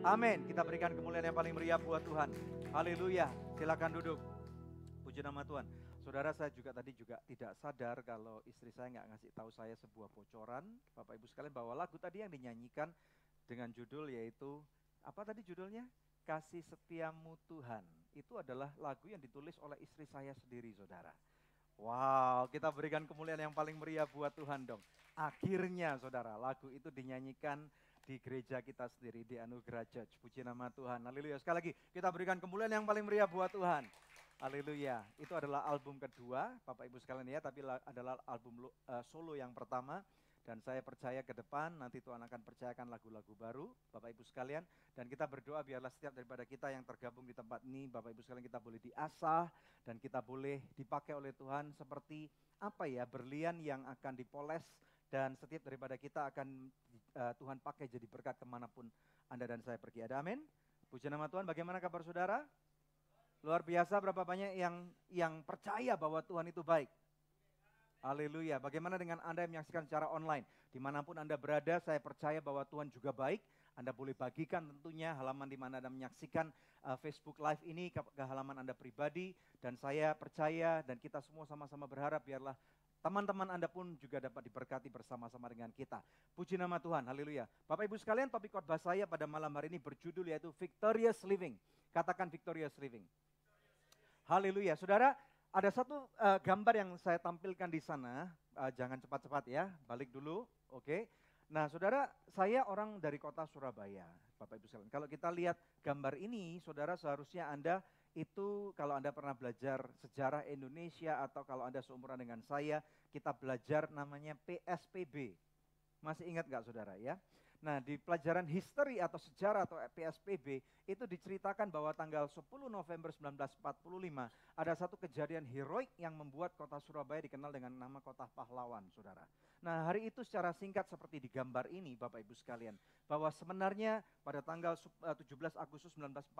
Amin. Kita berikan kemuliaan yang paling meriah buat Tuhan. Haleluya. Silakan duduk. Puji nama Tuhan. Saudara, saya juga tadi tidak sadar kalau istri saya nggak ngasih tahu saya sebuah bocoran, Bapak Ibu sekalian, bahwa lagu tadi yang dinyanyikan dengan judul yaitu, apa tadi judulnya? Kasih Setiamu Tuhan. Itu adalah lagu yang ditulis oleh istri saya sendiri, saudara. Wow, kita berikan kemuliaan yang paling meriah buat Tuhan dong. Akhirnya saudara, lagu itu dinyanyikan di gereja kita sendiri, di Anugerah Church. Puji nama Tuhan, haleluya. Sekali lagi, kita berikan kemuliaan yang paling meriah buat Tuhan. Haleluya. Itu adalah album kedua, Bapak Ibu sekalian ya, tapi adalah album solo yang pertama. Dan saya percaya ke depan nanti Tuhan akan percayakan lagu-lagu baru, Bapak Ibu sekalian. Dan kita berdoa biarlah setiap daripada kita yang tergabung di tempat ini, Bapak Ibu sekalian, kita boleh diasah dan kita boleh dipakai oleh Tuhan seperti berlian yang akan dipoles. Dan setiap daripada kita akan Tuhan pakai jadi berkat kemanapun Anda dan saya pergi. Ada amin? Puji nama Tuhan. Bagaimana kabar saudara? Luar biasa, berapa banyak yang percaya bahwa Tuhan itu baik? Haleluya. Bagaimana dengan Anda yang menyaksikan secara online? Dimanapun Anda berada, saya percaya bahwa Tuhan juga baik. Anda boleh bagikan tentunya halaman di mana Anda menyaksikan Facebook Live ini ke halaman Anda pribadi. Dan saya percaya dan kita semua sama-sama berharap biarlah teman-teman Anda pun juga dapat diberkati bersama-sama dengan kita. Puji nama Tuhan, haleluya. Bapak Ibu sekalian, topik khotbah saya pada malam hari ini berjudul yaitu Victorious Living. Katakan Victorious Living. Haleluya. Saudara, ada satu gambar yang saya tampilkan di sana, jangan cepat-cepat ya, balik dulu, oke. Nah saudara, saya orang dari kota Surabaya, Bapak Ibu sekalian. Kalau kita lihat gambar ini, saudara seharusnya Anda itu kalau Anda pernah belajar sejarah Indonesia atau kalau Anda seumuran dengan saya, kita belajar namanya PSPB. Masih ingat nggak saudara ya? Nah di pelajaran history atau sejarah atau PSPB itu diceritakan bahwa tanggal 10 November 1945 ada satu kejadian heroik yang membuat kota Surabaya dikenal dengan nama kota pahlawan saudara. Nah hari itu secara singkat seperti di gambar ini Bapak Ibu sekalian, bahwa sebenarnya pada tanggal 17 Agustus 1945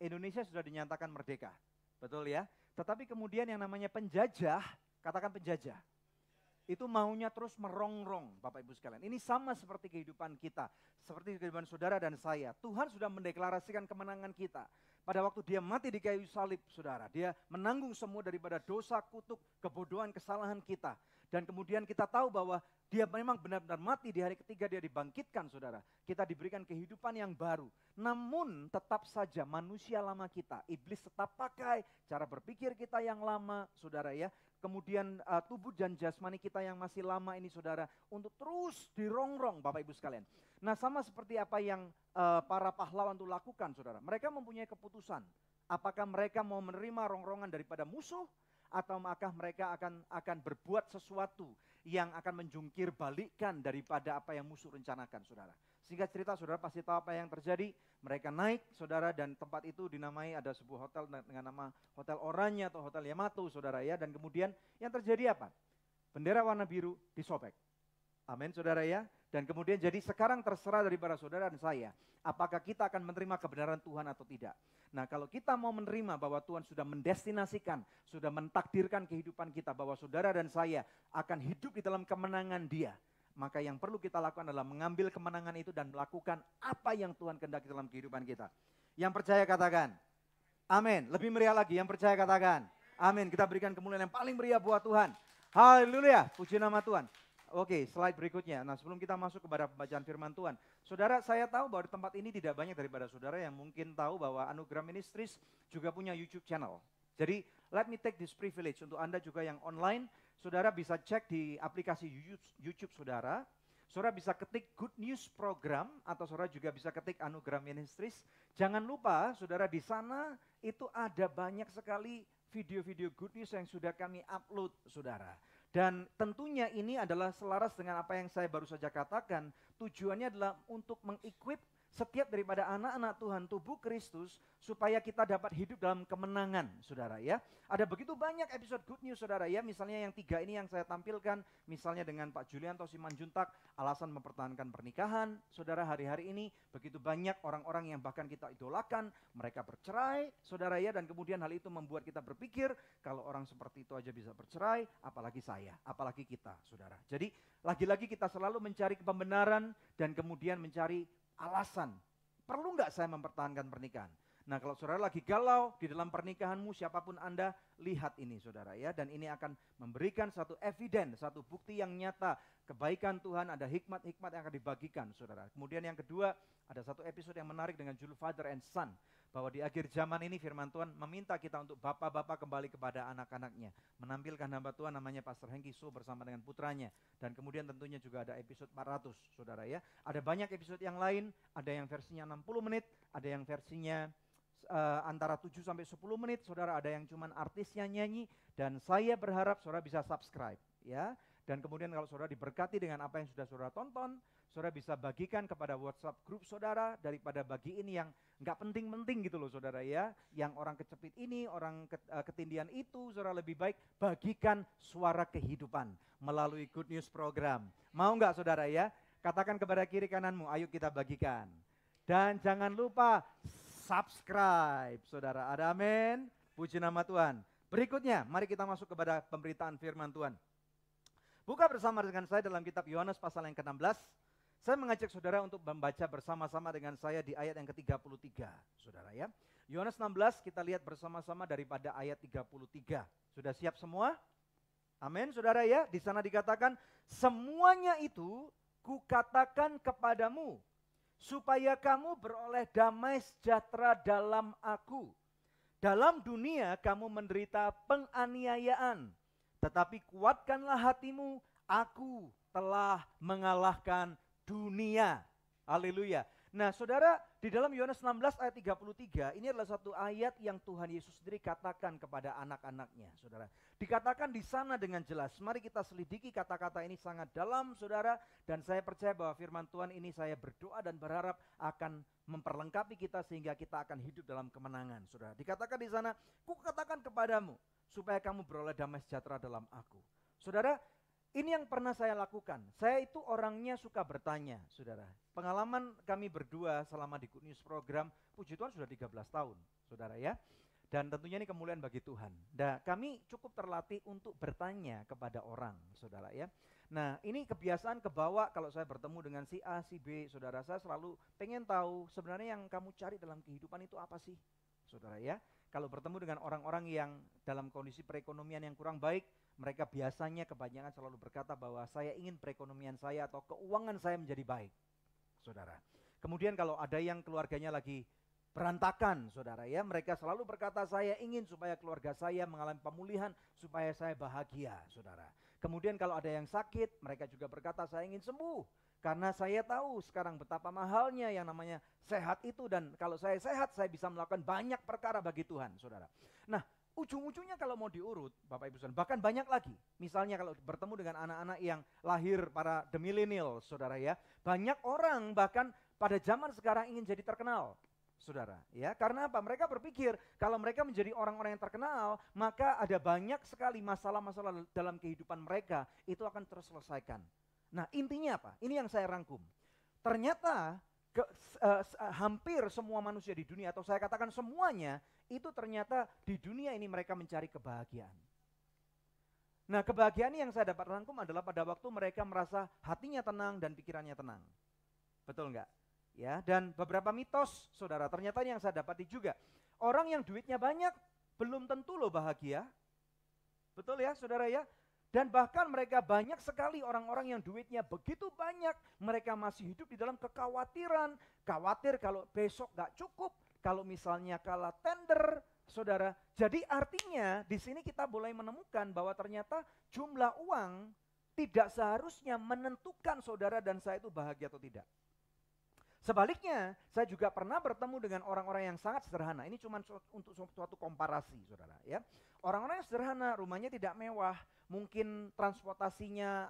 Indonesia sudah dinyatakan merdeka, betul ya? Tetapi kemudian yang namanya penjajah, katakan penjajah, itu maunya terus merongrong Bapak Ibu sekalian. Ini sama seperti kehidupan kita, seperti kehidupan saudara dan saya. Tuhan sudah mendeklarasikan kemenangan kita. Pada waktu dia mati di kayu salib saudara, dia menanggung semua daripada dosa, kutuk, kebodohan, kesalahan kita. Dan kemudian kita tahu bahwa dia memang benar-benar mati, di hari ketiga dia dibangkitkan saudara. Kita diberikan kehidupan yang baru. Namun tetap saja manusia lama kita, iblis tetap pakai cara berpikir kita yang lama saudara ya. Kemudian tubuh dan jasmani kita yang masih lama ini saudara, untuk terus dirongrong Bapak Ibu sekalian. Nah sama seperti apa yang para pahlawan itu lakukan saudara. Mereka mempunyai keputusan, apakah mereka mau menerima rongrongan daripada musuh, atau apakah mereka akan berbuat sesuatu yang akan menjungkir balikkan daripada apa yang musuh rencanakan saudara. Singkat cerita saudara pasti tahu apa yang terjadi. Mereka naik saudara dan tempat itu dinamai, ada sebuah hotel dengan nama Hotel Oranye atau Hotel Yamato saudara ya. Dan kemudian yang terjadi apa? Bendera warna biru disobek. Amin saudara ya. Dan kemudian jadi sekarang terserah daripada saudara dan saya, apakah kita akan menerima kebenaran Tuhan atau tidak. Nah kalau kita mau menerima bahwa Tuhan sudah mendestinasikan, sudah mentakdirkan kehidupan kita, bahwa saudara dan saya akan hidup di dalam kemenangan Dia, maka yang perlu kita lakukan adalah mengambil kemenangan itu dan melakukan apa yang Tuhan kehendaki dalam kehidupan kita. Yang percaya katakan, amin. Lebih meriah lagi, yang percaya katakan, amin. Kita berikan kemuliaan yang paling meriah buat Tuhan. Haleluya, puji nama Tuhan. Oke, slide berikutnya. Nah sebelum kita masuk kepada pembacaan firman Tuhan. Saudara, saya tahu bahwa di tempat ini tidak banyak daripada saudara yang mungkin tahu bahwa Anugerah Ministries juga punya YouTube channel. Jadi, let me take this privilege untuk Anda juga yang online. Saudara bisa cek di aplikasi YouTube saudara. Saudara bisa ketik Good News Program atau saudara juga bisa ketik Anugerah Ministries. Jangan lupa saudara di sana itu ada banyak sekali video-video good news yang sudah kami upload saudara. Dan tentunya ini adalah selaras dengan apa yang saya baru saja katakan. Tujuannya adalah untuk mengequip setiap daripada anak-anak Tuhan tubuh Kristus supaya kita dapat hidup dalam kemenangan saudara ya. Ada begitu banyak episode good news saudara ya. Misalnya yang 3 ini yang saya tampilkan, misalnya dengan Pak Julianto Simanjuntak, alasan mempertahankan pernikahan. Saudara, hari-hari ini begitu banyak orang-orang yang bahkan kita idolakan, mereka bercerai saudara ya. Dan kemudian hal itu membuat kita berpikir, kalau orang seperti itu aja bisa bercerai, apalagi saya, apalagi kita saudara. Jadi lagi-lagi kita selalu mencari kebenaran dan kemudian mencari alasan Perlu nggak saya mempertahankan pernikahan? Nah, kalau saudara lagi galau di dalam pernikahanmu, siapapun Anda, lihat ini saudara ya. Dan ini akan memberikan satu evidence, satu bukti yang nyata. Kebaikan Tuhan, ada hikmat-hikmat yang akan dibagikan saudara. Kemudian yang kedua, ada satu episode yang menarik dengan judul Father and Son. Bahwa di akhir zaman ini firman Tuhan meminta kita untuk bapak-bapak kembali kepada anak-anaknya. Menampilkan hamba Tuhan namanya Pastor Hengki So bersama dengan putranya. Dan kemudian tentunya juga ada episode 400 saudara ya. Ada banyak episode yang lain, ada yang versinya 60 menit, ada yang versinya antara 7 sampai 10 menit, saudara, ada yang cuman artisnya nyanyi, dan saya berharap saudara bisa subscribe ya. Dan kemudian kalau saudara diberkati dengan apa yang sudah saudara tonton, saudara bisa bagikan kepada WhatsApp grup saudara, daripada bagiin yang nggak penting-penting gitu loh saudara ya. Yang orang kecepit ini, orang ketindihan itu, saudara lebih baik bagikan suara kehidupan melalui Good News program. Mau nggak saudara ya? Katakan kepada kiri kananmu, ayo kita bagikan. Dan jangan lupa subscribe, saudara. Ada amin. Puji nama Tuhan. Berikutnya, mari kita masuk kepada pemberitaan firman Tuhan. Buka bersama dengan saya dalam kitab Yohanes pasal yang ke-16. Saya mengajak saudara untuk membaca bersama-sama dengan saya di ayat yang ke-33, saudara ya. Yohanes 16 kita lihat bersama-sama daripada ayat 33. Sudah siap semua? Amin, saudara ya. Di sana dikatakan, semuanya itu kukatakan kepadamu, supaya kamu beroleh damai sejahtera dalam aku. Dalam dunia kamu menderita penganiayaan, tetapi kuatkanlah hatimu, aku telah mengalahkan dunia. Haleluya. Nah saudara, di dalam Yohanes 16 ayat 33, ini adalah satu ayat yang Tuhan Yesus sendiri katakan kepada anak-anaknya, saudara. Dikatakan di sana dengan jelas. Mari kita selidiki kata-kata ini sangat dalam, saudara. Dan saya percaya bahwa firman Tuhan ini saya berdoa dan berharap akan memperlengkapi kita sehingga kita akan hidup dalam kemenangan, saudara. Dikatakan di sana, kukatakan kepadamu, supaya kamu beroleh damai sejahtera dalam aku. Saudara, ini yang pernah saya lakukan. Saya itu orangnya suka bertanya, saudara. Pengalaman kami berdua selama di Good News program, puji Tuhan sudah 13 tahun, saudara ya. Dan tentunya ini kemuliaan bagi Tuhan. Dan kami cukup terlatih untuk bertanya kepada orang, saudara ya. Nah ini kebiasaan kebawa kalau saya bertemu dengan si A, si B, saudara. Saya selalu pengen tahu sebenarnya yang kamu cari dalam kehidupan itu apa sih, saudara ya. Kalau bertemu dengan orang-orang yang dalam kondisi perekonomian yang kurang baik, mereka biasanya kebanyakan selalu berkata bahwa saya ingin perekonomian saya atau keuangan saya menjadi baik, saudara. Kemudian kalau ada yang keluarganya lagi berantakan, saudara ya, mereka selalu berkata saya ingin supaya keluarga saya mengalami pemulihan, supaya saya bahagia, saudara. Kemudian kalau ada yang sakit, mereka juga berkata saya ingin sembuh. Karena saya tahu sekarang betapa mahalnya yang namanya sehat itu, dan kalau saya sehat saya bisa melakukan banyak perkara bagi Tuhan, saudara. Nah, ujung-ujungnya kalau mau diurut, Bapak Ibu saudara, bahkan banyak lagi. Misalnya kalau bertemu dengan anak-anak yang lahir para the millennial, saudara ya. Banyak orang bahkan pada zaman sekarang ingin jadi terkenal, saudara ya. Karena apa? Mereka berpikir kalau mereka menjadi orang-orang yang terkenal, maka ada banyak sekali masalah-masalah dalam kehidupan mereka itu akan terselesaikan. Nah intinya apa? Ini yang saya rangkum. Ternyata hampir semua manusia di dunia, atau saya katakan semuanya, itu ternyata di dunia ini mereka mencari kebahagiaan. Nah kebahagiaan yang saya dapat rangkum adalah pada waktu mereka merasa hatinya tenang dan pikirannya tenang. Betul enggak? Ya, dan beberapa mitos, saudara, ternyata yang saya dapati juga. Orang yang duitnya banyak belum tentu loh bahagia. Betul ya saudara ya? Dan bahkan mereka banyak sekali orang-orang yang duitnya begitu banyak, mereka masih hidup di dalam kekhawatiran, khawatir kalau besok gak cukup, kalau misalnya kalah tender, saudara. Jadi artinya di sini kita boleh menemukan bahwa ternyata jumlah uang tidak seharusnya menentukan saudara dan saya itu bahagia atau tidak. Sebaliknya, saya juga pernah bertemu dengan orang-orang yang sangat sederhana. Ini cuma untuk suatu komparasi, saudara. Ya, orang-orang yang sederhana, rumahnya tidak mewah, mungkin transportasinya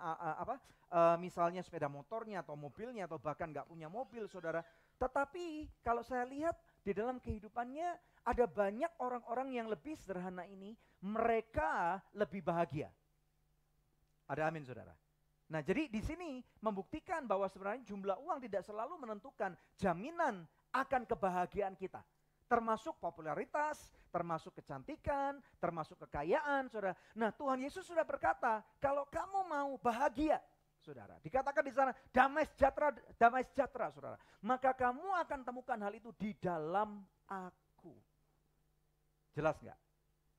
misalnya sepeda motornya atau mobilnya atau bahkan nggak punya mobil, saudara. Tetapi kalau saya lihat di dalam kehidupannya ada banyak orang-orang yang lebih sederhana ini, mereka lebih bahagia. Ada amin, saudara. Nah jadi di sini membuktikan bahwa sebenarnya jumlah uang tidak selalu menentukan jaminan akan kebahagiaan kita. Termasuk popularitas, termasuk kecantikan, termasuk kekayaan, saudara. Nah Tuhan Yesus sudah berkata, kalau kamu mau bahagia, saudara. Dikatakan di sana damai sejahtera, saudara. Maka kamu akan temukan hal itu di dalam aku. Jelas nggak?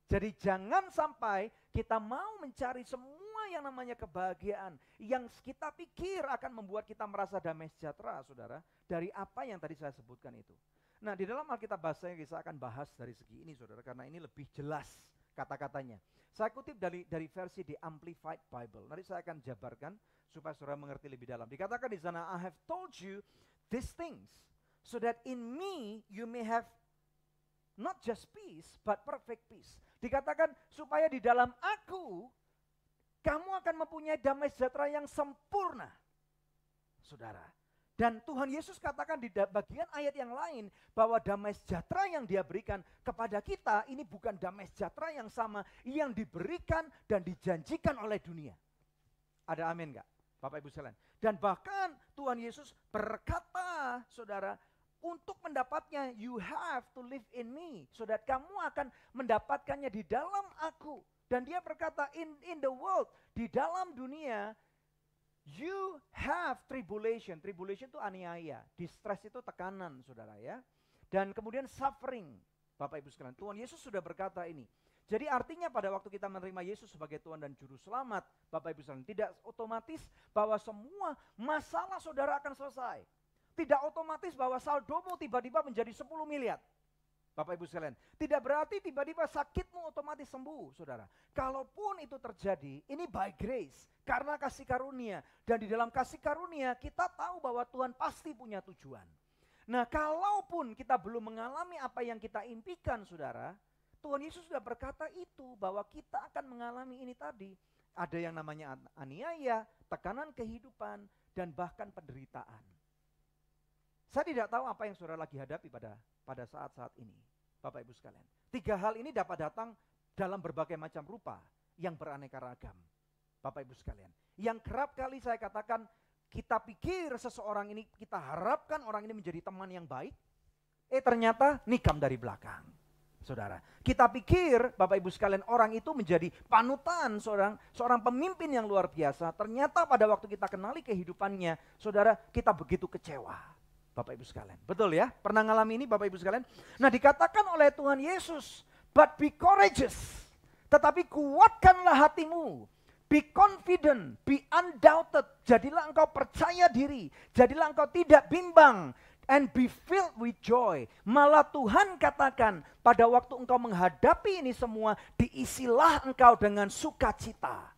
Jadi jangan sampai kita mau mencari semua yang namanya kebahagiaan yang kita pikir akan membuat kita merasa damai sejahtera, saudara, dari apa yang tadi saya sebutkan itu. Nah, di dalam Alkitab bahasa yang saya akan bahas dari segi ini, saudara, karena ini lebih jelas kata-katanya. Saya kutip dari versi The Amplified Bible. Nanti saya akan jabarkan supaya saudara mengerti lebih dalam. Dikatakan di sana, I have told you these things so that in me you may have not just peace but perfect peace. Dikatakan supaya di dalam aku kamu akan mempunyai damai sejahtera yang sempurna, saudara. Dan Tuhan Yesus katakan di bagian ayat yang lain bahwa damai sejahtera yang dia berikan kepada kita ini bukan damai sejahtera yang sama yang diberikan dan dijanjikan oleh dunia. Ada amin enggak, Bapak Ibu sekalian? Dan bahkan Tuhan Yesus berkata, saudara, untuk mendapatnya you have to live in me, so that kamu akan mendapatkannya di dalam aku. Dan dia berkata in the world, di dalam dunia you have tribulation. Tribulation itu aniaya, distress itu tekanan, saudara ya. Dan kemudian suffering, Bapak Ibu sekalian. Tuhan Yesus sudah berkata ini. Jadi artinya pada waktu kita menerima Yesus sebagai Tuhan dan Juru Selamat, Bapak Ibu sekalian, tidak otomatis bahwa semua masalah saudara akan selesai. Tidak otomatis bahwa saldomu tiba-tiba menjadi 10 miliar. Bapak Ibu sekalian, tidak berarti tiba-tiba sakitmu otomatis sembuh, saudara. Kalaupun itu terjadi, ini by grace, karena kasih karunia. Dan di dalam kasih karunia, kita tahu bahwa Tuhan pasti punya tujuan. Nah, kalaupun kita belum mengalami apa yang kita impikan, saudara, Tuhan Yesus sudah berkata itu, bahwa kita akan mengalami ini tadi. Ada yang namanya aniaya, tekanan kehidupan, dan bahkan penderitaan. Saya tidak tahu apa yang saudara lagi hadapi pada saat-saat ini, Bapak Ibu sekalian. 3 hal ini dapat datang dalam berbagai macam rupa yang beraneka ragam, Bapak Ibu sekalian. Yang kerap kali saya katakan, kita pikir seseorang ini, kita harapkan orang ini menjadi teman yang baik, ternyata nikam dari belakang, saudara. Kita pikir, Bapak Ibu sekalian, orang itu menjadi panutan, seorang pemimpin yang luar biasa, ternyata pada waktu kita kenali kehidupannya, saudara, kita begitu kecewa. Bapak Ibu sekalian, betul ya? Pernah ngalami ini Bapak Ibu sekalian? Nah, dikatakan oleh Tuhan Yesus, but be courageous. Tetapi kuatkanlah hatimu. Be confident, be undoubted. Jadilah engkau percaya diri. Jadilah engkau tidak bimbang. And be filled with joy. Malah Tuhan katakan, pada waktu engkau menghadapi ini semua, diisilah engkau dengan sukacita.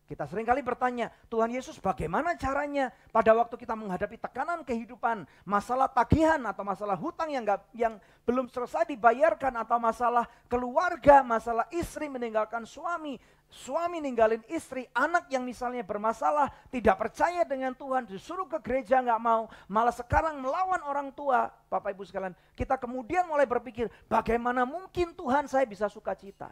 Kita seringkali bertanya, Tuhan Yesus bagaimana caranya pada waktu kita menghadapi tekanan kehidupan, masalah tagihan atau masalah hutang yang belum selesai dibayarkan, atau masalah keluarga, masalah istri meninggalkan suami, suami ninggalin istri, anak yang misalnya bermasalah, tidak percaya dengan Tuhan, disuruh ke gereja nggak mau, malah sekarang melawan orang tua. Bapak Ibu sekalian, kita kemudian mulai berpikir, bagaimana mungkin Tuhan saya bisa sukacita?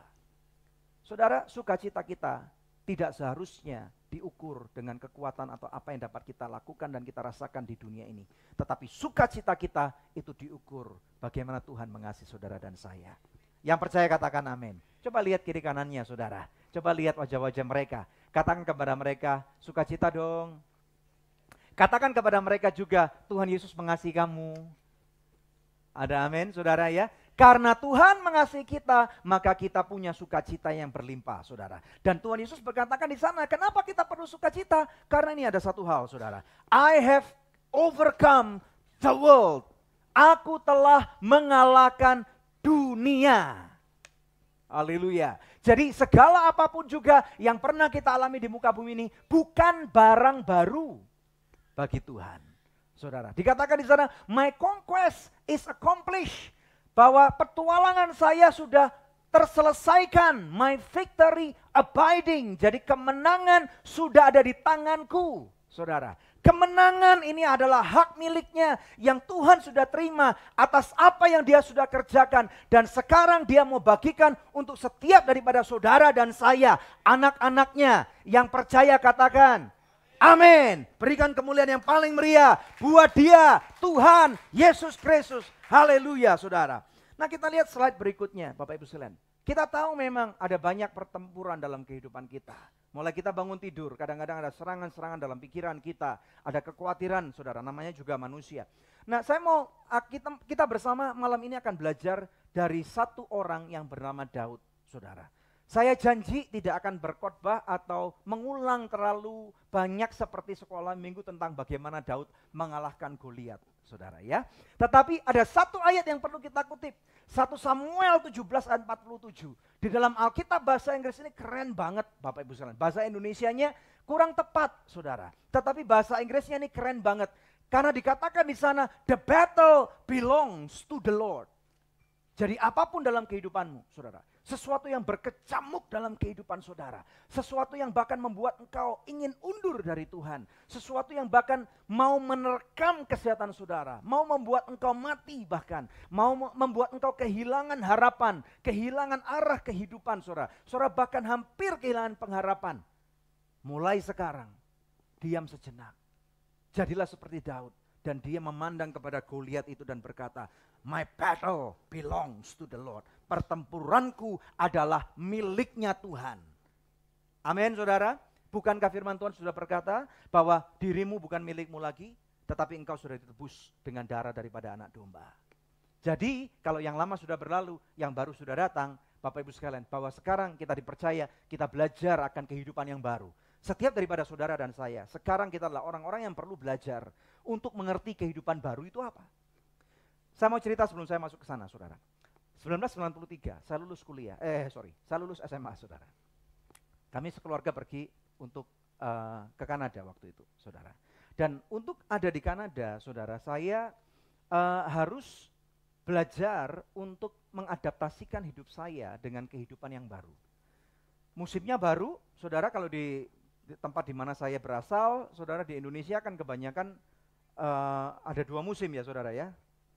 Saudara, sukacita kita tidak seharusnya diukur dengan kekuatan atau apa yang dapat kita lakukan dan kita rasakan di dunia ini. Tetapi sukacita kita itu diukur bagaimana Tuhan mengasihi saudara dan saya. Yang percaya katakan amin. Coba lihat kiri kanannya saudara. Coba lihat wajah-wajah mereka. Katakan kepada mereka, sukacita dong. Katakan kepada mereka juga, Tuhan Yesus mengasihi kamu. Ada amin saudara ya. Karena Tuhan mengasihi kita, maka kita punya sukacita yang berlimpah, saudara. Dan Tuhan Yesus berkatakan di sana, kenapa kita perlu sukacita? Karena ini ada satu hal, saudara. I have overcome the world. Aku telah mengalahkan dunia. Haleluya. Jadi segala apapun juga yang pernah kita alami di muka bumi ini, bukan barang baru bagi Tuhan. Saudara, dikatakan di sana, my conquest is accomplished. Bahwa petualangan saya sudah terselesaikan. My victory abiding. Jadi kemenangan sudah ada di tanganku. Saudara, kemenangan ini adalah hak miliknya yang Tuhan sudah terima atas apa yang dia sudah kerjakan. Dan sekarang dia mau bagikan untuk setiap daripada saudara dan saya, anak-anaknya yang percaya katakan, amin. Berikan kemuliaan yang paling meriah buat dia, Tuhan Yesus Kristus. Haleluya saudara. Nah kita lihat slide berikutnya Bapak Ibu sekalian. Kita tahu memang ada banyak pertempuran dalam kehidupan kita. Mulai kita bangun tidur, kadang-kadang ada serangan-serangan dalam pikiran kita, ada kekhawatiran, saudara, namanya juga manusia. Nah, saya mau kita bersama malam ini akan belajar dari satu orang yang bernama Daud, saudara. Saya janji tidak akan berkhotbah atau mengulang terlalu banyak seperti sekolah minggu tentang bagaimana Daud mengalahkan Goliat, saudara ya. Tetapi ada satu ayat yang perlu kita kutip. 1 Samuel 17 ayat 47. Di dalam Alkitab bahasa Inggris ini keren banget Bapak Ibu sekalian. Bahasa Indonesianya kurang tepat, saudara. Tetapi bahasa Inggrisnya ini keren banget. Karena dikatakan di sana, the battle belongs to the Lord. Jadi apapun dalam kehidupanmu, saudara, sesuatu yang berkecamuk dalam kehidupan saudara, sesuatu yang bahkan membuat engkau ingin undur dari Tuhan, sesuatu yang bahkan mau menerkam kesehatan saudara, mau membuat engkau mati bahkan, mau membuat engkau kehilangan harapan, kehilangan arah kehidupan saudara, saudara bahkan hampir kehilangan pengharapan. Mulai sekarang, diam sejenak. Jadilah seperti Daud. Dan dia memandang kepada Goliat itu dan berkata, my battle belongs to the Lord. Pertempuranku adalah miliknya Tuhan. Amin, saudara. Bukankah firman Tuhan sudah berkata bahwa dirimu bukan milikmu lagi, tetapi engkau sudah ditebus dengan darah daripada anak domba. Jadi kalau yang lama sudah berlalu, yang baru sudah datang, Bapak Ibu sekalian, bahwa sekarang kita dipercaya, kita belajar akan kehidupan yang baru. Setiap daripada saudara dan saya, sekarang kita adalah orang-orang yang perlu belajar untuk mengerti kehidupan baru itu apa. Saya mau cerita sebelum saya masuk ke sana, saudara. 1993, saya lulus saya lulus SMA, saudara. Kami sekeluarga pergi untuk ke Kanada waktu itu, saudara. Dan untuk ada di Kanada, saudara, saya harus belajar untuk mengadaptasikan hidup saya dengan kehidupan yang baru. Musimnya baru, saudara, kalau di tempat di mana saya berasal, saudara, di Indonesia kan kebanyakan ada 2 musim ya, saudara ya.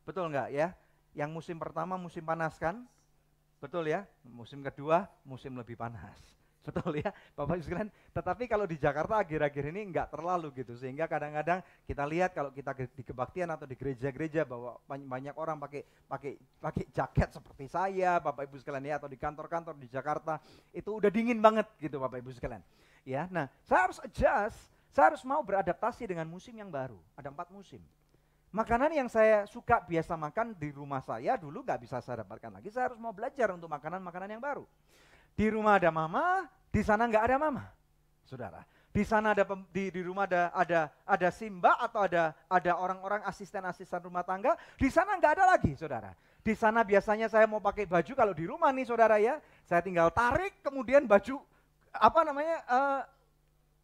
Betul nggak ya? Yang musim pertama musim panas kan? Betul ya? Musim kedua musim lebih panas. Betul ya, Bapak Ibu sekalian. Tetapi kalau di Jakarta akhir-akhir ini nggak terlalu gitu, sehingga kadang-kadang kita lihat kalau kita di kebaktian atau di gereja-gereja bahwa banyak orang pakai jaket seperti saya, Bapak Ibu sekalian ya, atau di kantor-kantor di Jakarta itu udah dingin banget gitu, Bapak Ibu sekalian. Ya, nah saya harus adjust, saya harus mau beradaptasi dengan musim yang baru. Ada 4 musim. Makanan yang saya suka biasa makan di rumah saya dulu nggak bisa saya dapatkan lagi. Saya harus mau belajar untuk makanan-makanan yang baru. Di rumah ada mama, di sana nggak ada mama, saudara. Di sana di rumah ada Simba atau ada orang-orang asisten-asisten rumah tangga. Di sana nggak ada lagi, saudara. Di sana biasanya saya mau pakai baju kalau di rumah nih, saudara ya. Saya tinggal tarik, kemudian baju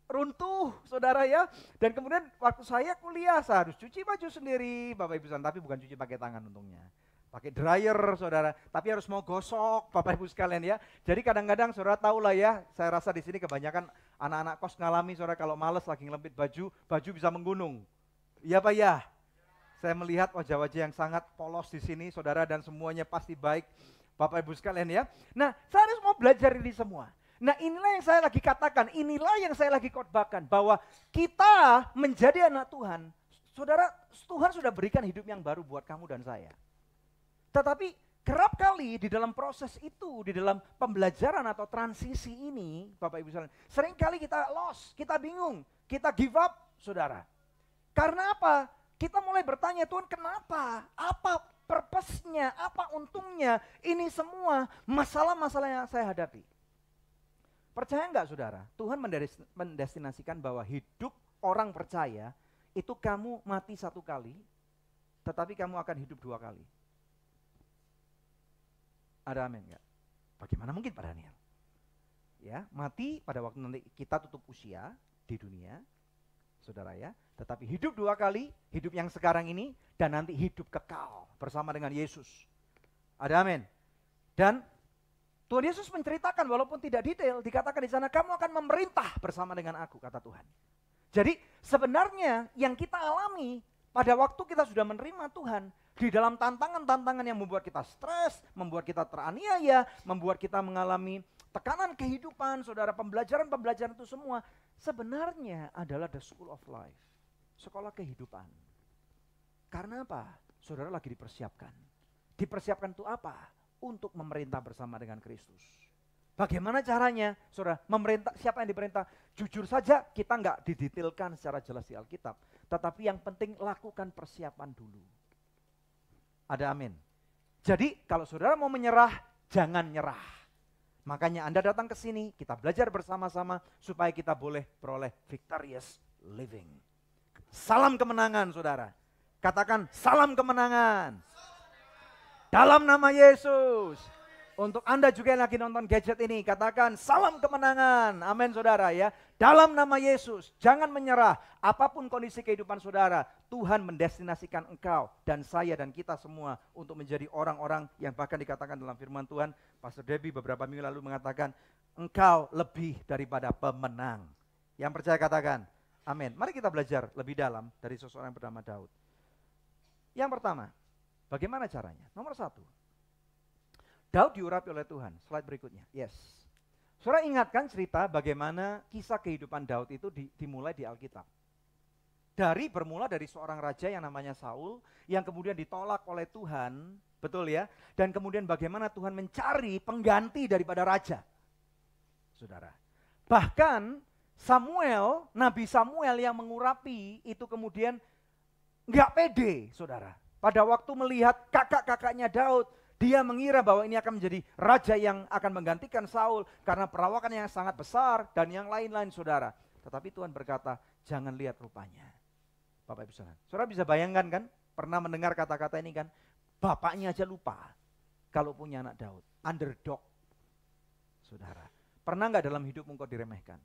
runtuh, saudara ya. Dan kemudian waktu saya kuliah, saya harus cuci baju sendiri, Bapak Ibu, tapi bukan cuci pakai tangan untungnya. Pakai dryer, saudara, tapi harus mau gosok, Bapak Ibu sekalian ya. Jadi kadang-kadang saudara tahu lah ya, saya rasa di sini kebanyakan anak-anak kos ngalami, saudara, kalau males lagi ngelempit baju bisa menggunung. Iya Pak ya? Saya melihat wajah-wajah yang sangat polos di sini, saudara, dan semuanya pasti baik, Bapak Ibu sekalian ya. Nah, saya harus mau belajar ini semua. Nah, inilah yang saya lagi katakan, inilah yang saya lagi khotbahkan, bahwa kita menjadi anak Tuhan, saudara, Tuhan sudah berikan hidup yang baru buat kamu dan saya. Tetapi kerap kali di dalam proses itu, di dalam pembelajaran atau transisi ini, Bapak Ibu sekalian, sering kali kita lost, kita bingung, kita give up, saudara. Karena apa? Kita mulai bertanya, Tuhan kenapa? Apa purpose-nya? Apa untungnya? Ini semua masalah-masalah yang saya hadapi. Percaya enggak, saudara? Tuhan mendestinasikan bahwa hidup orang percaya itu kamu mati 1 kali, tetapi kamu akan hidup 2 kali. Ada amin enggak? Bagaimana mungkin Pak Daniel? Ya, mati pada waktu nanti kita tutup usia di dunia, saudara ya. Tetapi hidup 2 kali, hidup yang sekarang ini dan nanti hidup kekal bersama dengan Yesus. Ada amin. Dan Tuhan Yesus menceritakan walaupun tidak detail, dikatakan di sana kamu akan memerintah bersama dengan aku, kata Tuhan. Jadi sebenarnya yang kita alami pada waktu kita sudah menerima Tuhan, di dalam tantangan-tantangan yang membuat kita stres, membuat kita teraniaya, membuat kita mengalami tekanan kehidupan, saudara, pembelajaran-pembelajaran itu semua sebenarnya adalah the school of life, sekolah kehidupan. Karena apa? Saudara lagi dipersiapkan. Dipersiapkan untuk apa? Untuk memerintah bersama dengan Kristus. Bagaimana caranya? Saudara, memerintah, siapa yang diperintah? Jujur saja kita nggak didetailkan secara jelas di Alkitab. Tetapi yang penting lakukan persiapan dulu. Ada amin. Jadi kalau saudara mau menyerah, jangan nyerah. Makanya Anda datang ke sini, kita belajar bersama-sama supaya kita boleh beroleh victorious living. Salam kemenangan saudara. Katakan salam kemenangan. Dalam nama Yesus. Untuk Anda juga yang lagi nonton gadget ini, katakan salam kemenangan. Amin saudara ya. Dalam nama Yesus, jangan menyerah. Apapun kondisi kehidupan saudara, Tuhan mendestinasikan engkau dan saya dan kita semua untuk menjadi orang-orang yang bahkan dikatakan dalam firman Tuhan. Pastor Debbie beberapa minggu lalu mengatakan, engkau lebih daripada pemenang. Yang percaya katakan, amin. Mari kita belajar lebih dalam dari seseorang yang bernama Daud. Yang pertama, bagaimana caranya? Nomor 1. Daud diurapi oleh Tuhan. Slide berikutnya. Yes. Saudara ingatkan cerita bagaimana kisah kehidupan Daud itu dimulai di Alkitab. Bermula dari seorang raja yang namanya Saul, yang kemudian ditolak oleh Tuhan, betul ya? Dan kemudian bagaimana Tuhan mencari pengganti daripada raja. Saudara. Bahkan Samuel, Nabi Samuel yang mengurapi itu kemudian nggak pede, saudara. Pada waktu melihat kakak-kakaknya Daud, dia mengira bahwa ini akan menjadi raja yang akan menggantikan Saul karena perawakan yang sangat besar dan yang lain-lain saudara. Tetapi Tuhan berkata, jangan lihat rupanya. Bapak Ibu saudara, saudara bisa bayangkan kan, pernah mendengar kata-kata ini kan, bapaknya aja lupa kalau punya anak Daud, underdog. Saudara, pernah nggak dalam hidupmu engkau diremehkan?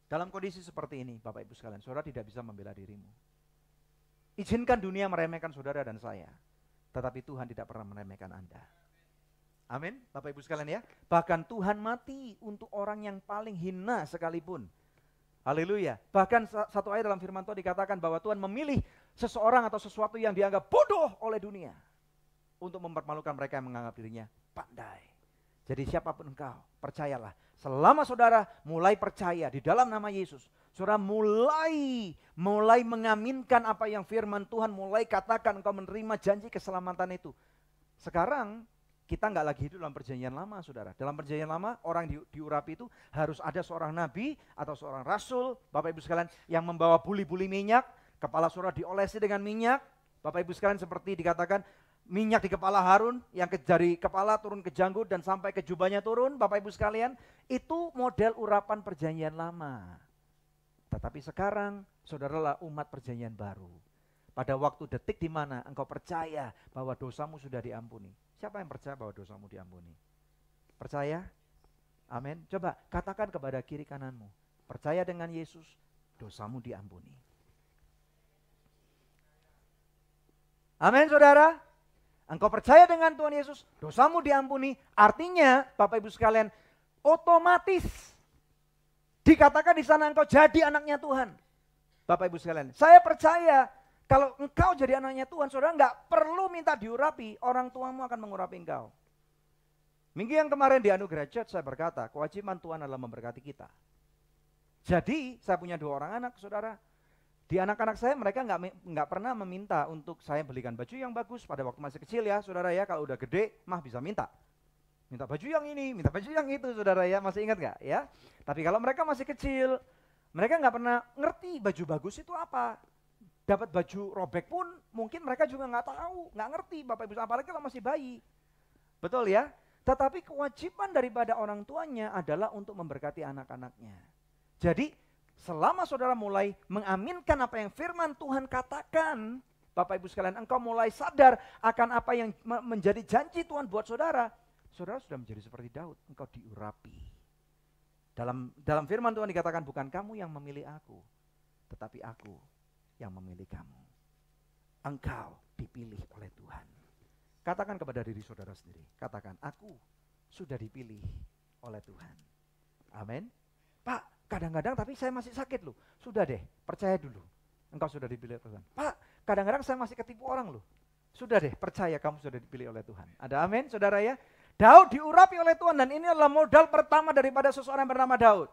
Dalam kondisi seperti ini, Bapak Ibu sekalian, saudara tidak bisa membela dirimu. Izinkan dunia meremehkan saudara dan saya. Tetapi Tuhan tidak pernah meremehkan Anda. Amin, Bapak Ibu sekalian ya. Bahkan Tuhan mati untuk orang yang paling hina sekalipun. Haleluya. Bahkan satu ayat dalam firman Tuhan dikatakan bahwa Tuhan memilih seseorang atau sesuatu yang dianggap bodoh oleh dunia. Untuk mempermalukan mereka yang menganggap dirinya pandai. Jadi siapapun engkau, percayalah. Selama saudara mulai percaya di dalam nama Yesus. Saudara mulai mengaminkan apa yang firman Tuhan mulai katakan, engkau menerima janji keselamatan itu. Sekarang kita nggak lagi hidup dalam perjanjian lama saudara. Dalam perjanjian lama orang diurapi itu harus ada seorang nabi atau seorang rasul, Bapak Ibu sekalian, yang membawa buli-buli minyak, kepala saudara diolesi dengan minyak. Bapak Ibu sekalian seperti dikatakan minyak di kepala Harun, yang dari kepala turun ke janggut dan sampai ke jubahnya turun, Bapak Ibu sekalian, itu model urapan perjanjian lama. Tetapi sekarang, saudaralah umat perjanjian baru. Pada waktu detik di mana engkau percaya bahwa dosamu sudah diampuni. Siapa yang percaya bahwa dosamu diampuni? Percaya? Amin. Coba katakan kepada kiri kananmu, percaya dengan Yesus, dosamu diampuni. Amin saudara. Engkau percaya dengan Tuhan Yesus, dosamu diampuni. Artinya, Bapak Ibu sekalian, otomatis dikatakan di sana engkau jadi anaknya Tuhan. Bapak Ibu sekalian, saya percaya kalau engkau jadi anaknya Tuhan, saudara nggak perlu minta diurapi, orang tuamu akan mengurapi engkau. Minggu yang kemarin di Anugerah Church saya berkata, kewajiban Tuhan adalah memberkati kita. Jadi saya punya 2 orang anak, saudara. Di anak-anak saya mereka nggak pernah meminta untuk saya belikan baju yang bagus pada waktu masih kecil ya, saudara ya. Kalau udah gede, mah bisa minta. Minta baju yang ini, minta baju yang itu, saudara ya. Masih ingat nggak ya? Tapi kalau mereka masih kecil, mereka nggak pernah ngerti baju bagus itu apa. Dapat baju robek pun mungkin mereka juga nggak tahu, nggak ngerti Bapak Ibu, apalagi kalau masih bayi. Betul ya? Tetapi kewajiban daripada orang tuanya adalah untuk memberkati anak-anaknya. Jadi selama saudara mulai mengaminkan apa yang firman Tuhan katakan, Bapak Ibu sekalian, engkau mulai sadar akan apa yang menjadi janji Tuhan buat saudara. Saudara sudah menjadi seperti Daud, engkau diurapi. Dalam firman Tuhan dikatakan, bukan kamu yang memilih aku, tetapi aku yang memilih kamu. Engkau dipilih oleh Tuhan. Katakan kepada diri saudara sendiri, katakan, aku sudah dipilih oleh Tuhan. Amin. Pak, kadang-kadang tapi saya masih sakit loh. Sudah deh, percaya dulu. Engkau sudah dipilih oleh Tuhan. Pak, kadang-kadang saya masih ketipu orang loh. Sudah deh, percaya kamu sudah dipilih oleh Tuhan. Ada amin, saudara ya? Daud diurapi oleh Tuhan dan ini adalah modal pertama daripada seseorang yang bernama Daud.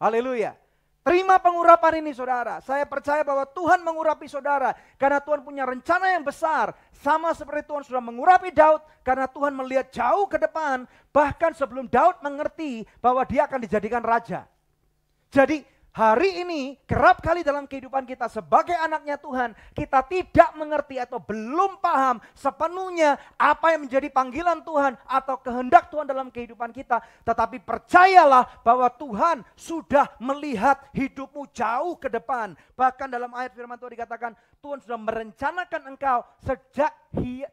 Haleluya. Terima pengurapan ini saudara. Saya percaya bahwa Tuhan mengurapi saudara. Karena Tuhan punya rencana yang besar. Sama seperti Tuhan sudah mengurapi Daud. Karena Tuhan melihat jauh ke depan. Bahkan sebelum Daud mengerti bahwa dia akan dijadikan raja. Jadi hari ini kerap kali dalam kehidupan kita sebagai anaknya Tuhan. Kita tidak mengerti atau belum paham sepenuhnya apa yang menjadi panggilan Tuhan. Atau kehendak Tuhan dalam kehidupan kita. Tetapi percayalah bahwa Tuhan sudah melihat hidupmu jauh ke depan. Bahkan dalam ayat firman Tuhan dikatakan Tuhan sudah merencanakan engkau sejak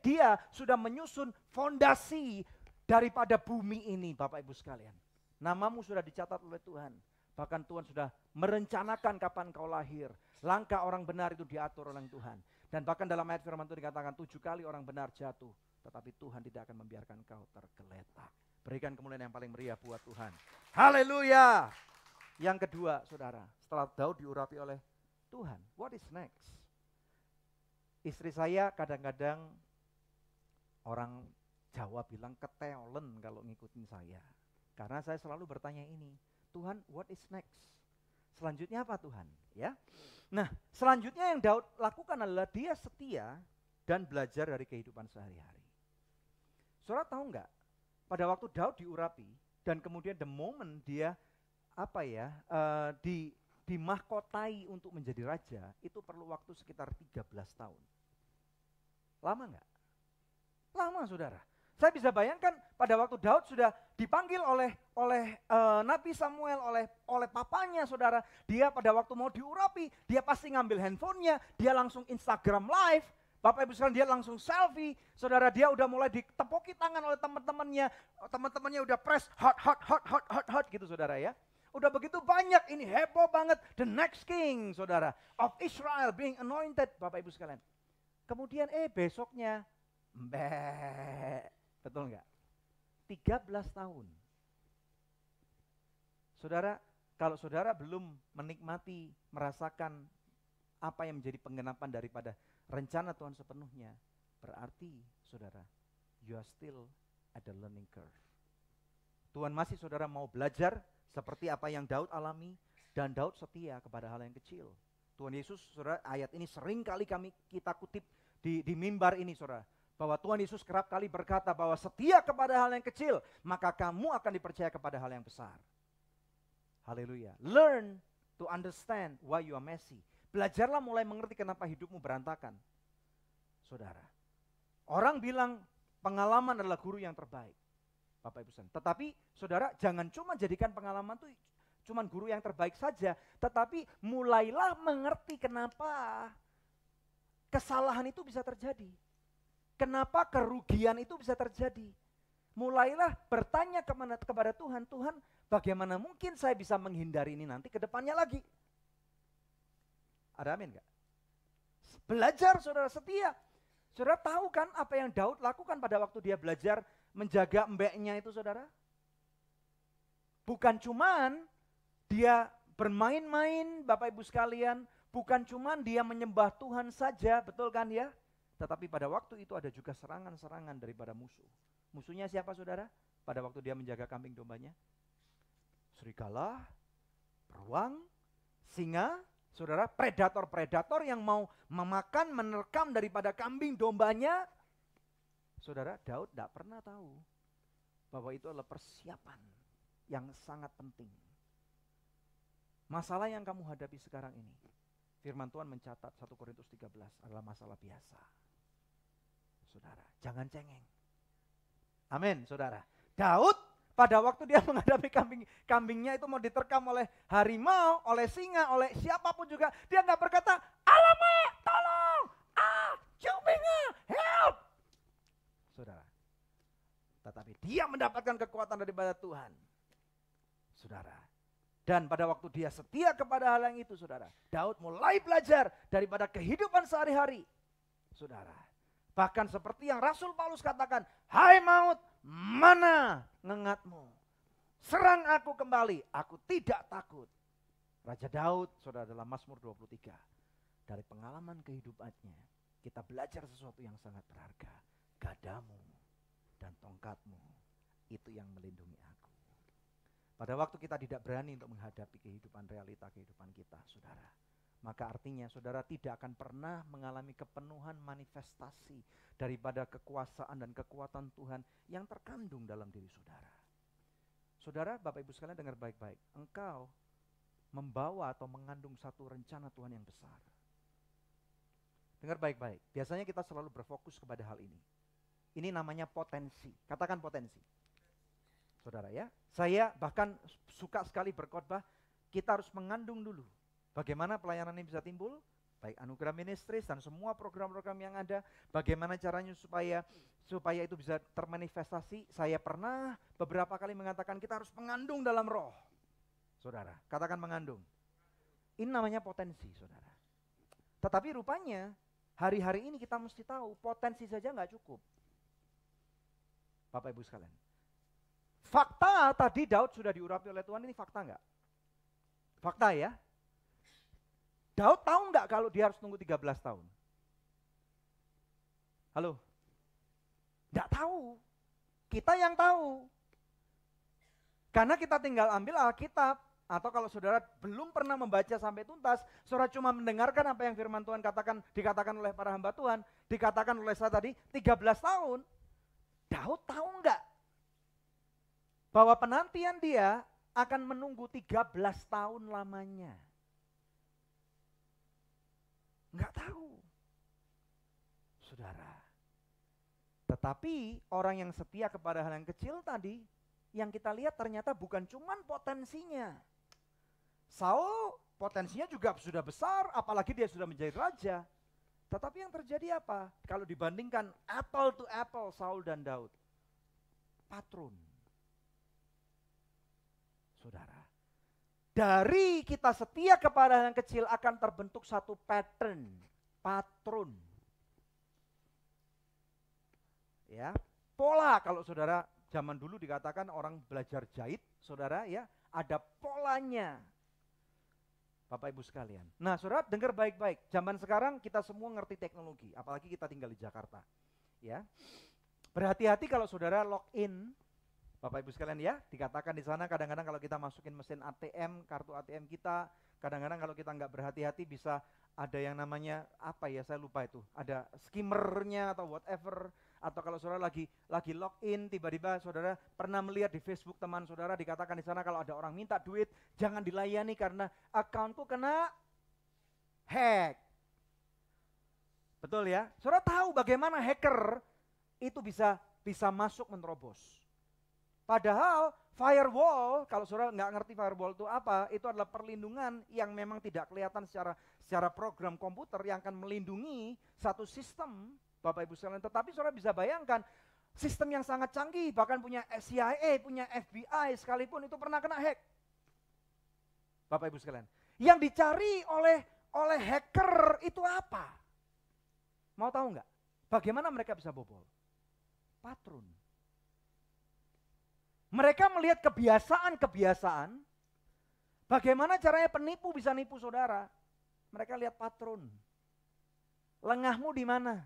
dia sudah menyusun fondasi daripada bumi ini Bapak Ibu sekalian. Namamu sudah dicatat oleh Tuhan. Bahkan Tuhan sudah merencanakan kapan kau lahir. Langkah orang benar itu diatur oleh Tuhan. Dan bahkan dalam ayat firman Tuhan dikatakan 7 kali orang benar jatuh. Tetapi Tuhan tidak akan membiarkan kau tergeletak. Berikan kemuliaan yang paling meriah buat Tuhan. Haleluya. Yang kedua saudara, setelah Daud diurapi oleh Tuhan, what is next? Istri saya kadang-kadang orang Jawa bilang keteolen kalau ngikutin saya. Karena saya selalu bertanya ini. Tuhan, what is next? Selanjutnya apa Tuhan? Ya. Nah, selanjutnya yang Daud lakukan adalah dia setia dan belajar dari kehidupan sehari-hari. Saudara tahu nggak? Pada waktu Daud diurapi dan kemudian the moment dia dimahkotai untuk menjadi raja, itu perlu waktu sekitar 13 tahun. Lama nggak? Lama saudara. Saya bisa bayangkan pada waktu Daud sudah dipanggil oleh Nabi Samuel, oleh papanya saudara. Dia pada waktu mau diurapi, dia pasti ngambil handphonenya, dia langsung Instagram live. Bapak Ibu sekalian dia langsung selfie. Saudara dia udah mulai ditepoki tangan oleh teman-temannya. Teman-temannya udah press hot gitu saudara ya. Udah begitu banyak, ini heboh banget. The next king saudara of Israel being anointed Bapak Ibu sekalian. Kemudian besoknya betul enggak? 13 tahun. Saudara, kalau saudara belum menikmati, merasakan apa yang menjadi penggenapan daripada rencana Tuhan sepenuhnya, berarti saudara, you are still at the learning curve. Tuhan masih saudara mau belajar seperti apa yang Daud alami, dan Daud setia kepada hal yang kecil. Tuhan Yesus, saudara, ayat ini sering kali kita kutip di mimbar ini saudara. Bahwa Tuhan Yesus kerap kali berkata bahwa setia kepada hal yang kecil, maka kamu akan dipercaya kepada hal yang besar. Haleluya. Learn to understand why you are messy. Belajarlah mulai mengerti kenapa hidupmu berantakan. Saudara, orang bilang pengalaman adalah guru yang terbaik. Bapak Ibu sekalian. Tetapi saudara jangan cuma jadikan pengalaman itu cuma guru yang terbaik saja. Tetapi mulailah mengerti kenapa kesalahan itu bisa terjadi. Kenapa kerugian itu bisa terjadi? Mulailah bertanya kepada Tuhan, Tuhan bagaimana mungkin saya bisa menghindari ini nanti ke depannya lagi? Ada amin enggak? Belajar saudara setia. Saudara tahu kan apa yang Daud lakukan pada waktu dia belajar menjaga embeknya itu saudara? Bukan cuman dia bermain-main Bapak Ibu sekalian, bukan cuman dia menyembah Tuhan saja, betul kan ya? Tetapi pada waktu itu ada juga serangan-serangan daripada musuh. Musuhnya siapa saudara? Pada waktu dia menjaga kambing dombanya? Serigala, beruang, singa, saudara, predator-predator yang mau memakan, menerkam daripada kambing dombanya. Saudara, Daud tidak pernah tahu bahwa itu adalah persiapan yang sangat penting. Masalah yang kamu hadapi sekarang ini, firman Tuhan mencatat 1 Korintus 13 adalah masalah biasa. Saudara, jangan cengeng. Amin, saudara. Daud pada waktu dia menghadapi kambingnya itu mau diterkam oleh harimau, oleh singa, oleh siapapun juga, dia nggak berkata, "Alamak, tolong! Cubingnya, help!" Saudara. Tetapi dia mendapatkan kekuatan daripada Tuhan. Saudara. Dan pada waktu dia setia kepada hal yang itu, saudara, Daud mulai belajar daripada kehidupan sehari-hari. Saudara. Bahkan seperti yang Rasul Paulus katakan, "Hai maut, mana ngengatmu? Serang aku kembali, aku tidak takut." Raja Daud, saudara, dalam Mazmur 23. Dari pengalaman kehidupannya, kita belajar sesuatu yang sangat berharga. Gadamu dan tongkatmu, itu yang melindungi aku. Pada waktu kita tidak berani untuk menghadapi kehidupan realita kehidupan kita, saudara, maka artinya saudara tidak akan pernah mengalami kepenuhan manifestasi daripada kekuasaan dan kekuatan Tuhan yang terkandung dalam diri saudara. Saudara, Bapak Ibu sekalian dengar baik-baik. Engkau membawa atau mengandung satu rencana Tuhan yang besar. Dengar baik-baik. Biasanya kita selalu berfokus kepada hal ini. Ini namanya potensi. Katakan potensi. Saudara ya, saya bahkan suka sekali berkhotbah, kita harus mengandung dulu. Bagaimana pelayanan ini bisa timbul? Baik anugerah ministris dan semua program-program yang ada, bagaimana caranya supaya itu bisa termanifestasi. Saya pernah beberapa kali mengatakan kita harus mengandung dalam roh. Saudara, katakan mengandung. Ini namanya potensi, saudara. Tetapi rupanya hari-hari ini kita mesti tahu potensi saja nggak cukup. Bapak Ibu sekalian. Fakta tadi Daud sudah diurapi oleh Tuhan, ini fakta nggak? Fakta ya. Daud tahu nggak kalau dia harus tunggu 13 tahun? Halo? Nggak tahu. Kita yang tahu. Karena kita tinggal ambil Alkitab, atau kalau saudara belum pernah membaca sampai tuntas, saudara cuma mendengarkan apa yang firman Tuhan dikatakan oleh para hamba Tuhan, dikatakan oleh saya tadi, 13 tahun. Daud tahu nggak bahwa penantian dia akan menunggu 13 tahun lamanya? Enggak tahu, saudara. Tetapi orang yang setia kepada hal yang kecil tadi, yang kita lihat ternyata bukan cuman potensinya. Saul potensinya juga sudah besar, apalagi dia sudah menjadi raja. Tetapi yang terjadi apa? Kalau dibandingkan apple to apple Saul dan Daud, patron. Saudara, dari kita setia kepada hal yang kecil akan terbentuk satu pattern, patron. Ya, pola kalau saudara zaman dulu dikatakan orang belajar jahit, saudara ya, ada polanya. Bapak Ibu sekalian. Nah, saudara dengar baik-baik. Zaman sekarang kita semua ngerti teknologi, apalagi kita tinggal di Jakarta. Ya. Berhati-hati kalau saudara login, Bapak Ibu sekalian ya, dikatakan di sana kadang-kadang kalau kita masukin mesin ATM, kartu ATM kita, kadang-kadang kalau kita nggak berhati-hati bisa ada yang namanya apa ya, saya lupa itu, ada skimmernya atau whatever, atau kalau saudara lagi login, tiba-tiba saudara pernah melihat di Facebook teman saudara dikatakan di sana kalau ada orang minta duit, jangan dilayani karena akunku kena hack. Betul ya? Saudara tahu bagaimana hacker itu bisa masuk menerobos. Padahal firewall, kalau saudara nggak ngerti firewall itu apa, itu adalah perlindungan yang memang tidak kelihatan secara program komputer yang akan melindungi satu sistem, Bapak Ibu sekalian. Tetapi saudara bisa bayangkan, sistem yang sangat canggih, bahkan punya CIA, punya FBI sekalipun itu pernah kena hack. Bapak Ibu sekalian, yang dicari oleh hacker itu apa? Mau tahu nggak? Bagaimana mereka bisa bobol? Patron. Mereka melihat kebiasaan, bagaimana caranya penipu bisa nipu saudara. Mereka lihat patron. Lengahmu di mana?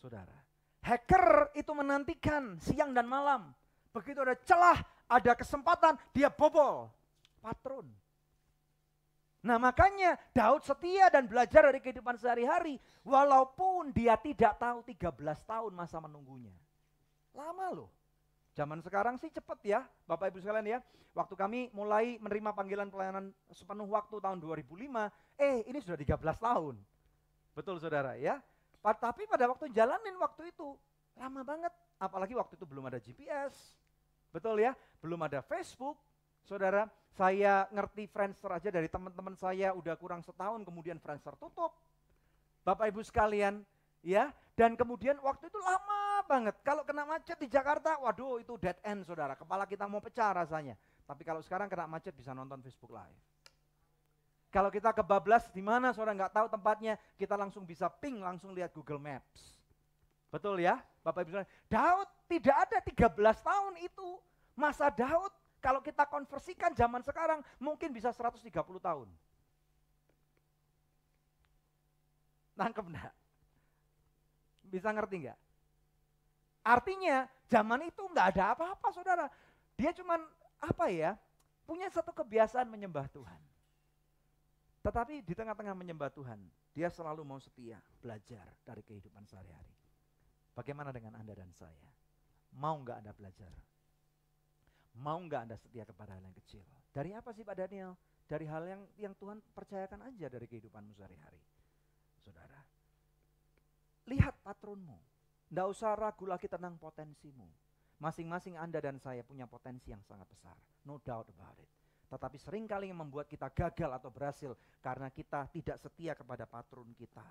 Saudara. Hacker itu menantikan siang dan malam. Begitu ada celah, ada kesempatan, dia bobol. Patron. Nah makanya Daud setia dan belajar dari kehidupan sehari-hari. Walaupun dia tidak tahu 13 tahun masa menunggunya. Lama loh. Zaman sekarang sih cepet ya, Bapak Ibu sekalian ya. Waktu kami mulai menerima panggilan pelayanan sepenuh waktu tahun 2005, ini sudah 13 tahun. Betul saudara ya. Tapi pada waktu jalanin waktu itu, lama banget. Apalagi waktu itu belum ada GPS. Betul ya, belum ada Facebook. Saudara, saya ngerti Friendster aja dari teman-teman saya udah kurang setahun, kemudian Friendster tutup. Bapak Ibu sekalian ya, dan kemudian waktu itu lama banget. Kalau kena macet di Jakarta, waduh itu dead end saudara. Kepala kita mau pecah rasanya. Tapi kalau sekarang kena macet bisa nonton Facebook Live. Kalau kita kebablas di mana saudara nggak tahu tempatnya, kita langsung bisa ping, langsung lihat Google Maps. Betul ya, Bapak Ibu. Daud tidak ada 13 tahun itu. Masa Daud kalau kita konversikan zaman sekarang mungkin bisa 130 tahun. Nangkep enggak? Bisa ngerti enggak? Artinya zaman itu enggak ada apa-apa saudara. Dia cuman punya satu kebiasaan menyembah Tuhan. Tetapi di tengah-tengah menyembah Tuhan, dia selalu mau setia, belajar dari kehidupan sehari-hari. Bagaimana dengan Anda dan saya? Mau nggak Anda belajar? Mau nggak Anda setia kepada hal yang kecil? Dari apa sih Pak Daniel? Dari hal yang Tuhan percayakan aja dari kehidupanmu sehari-hari. Saudara, lihat patronmu. Nggak usah ragu lagi tentang potensimu. Masing-masing Anda dan saya punya potensi yang sangat besar. No doubt about it. Tetapi seringkali yang membuat kita gagal atau berhasil karena kita tidak setia kepada patron kita.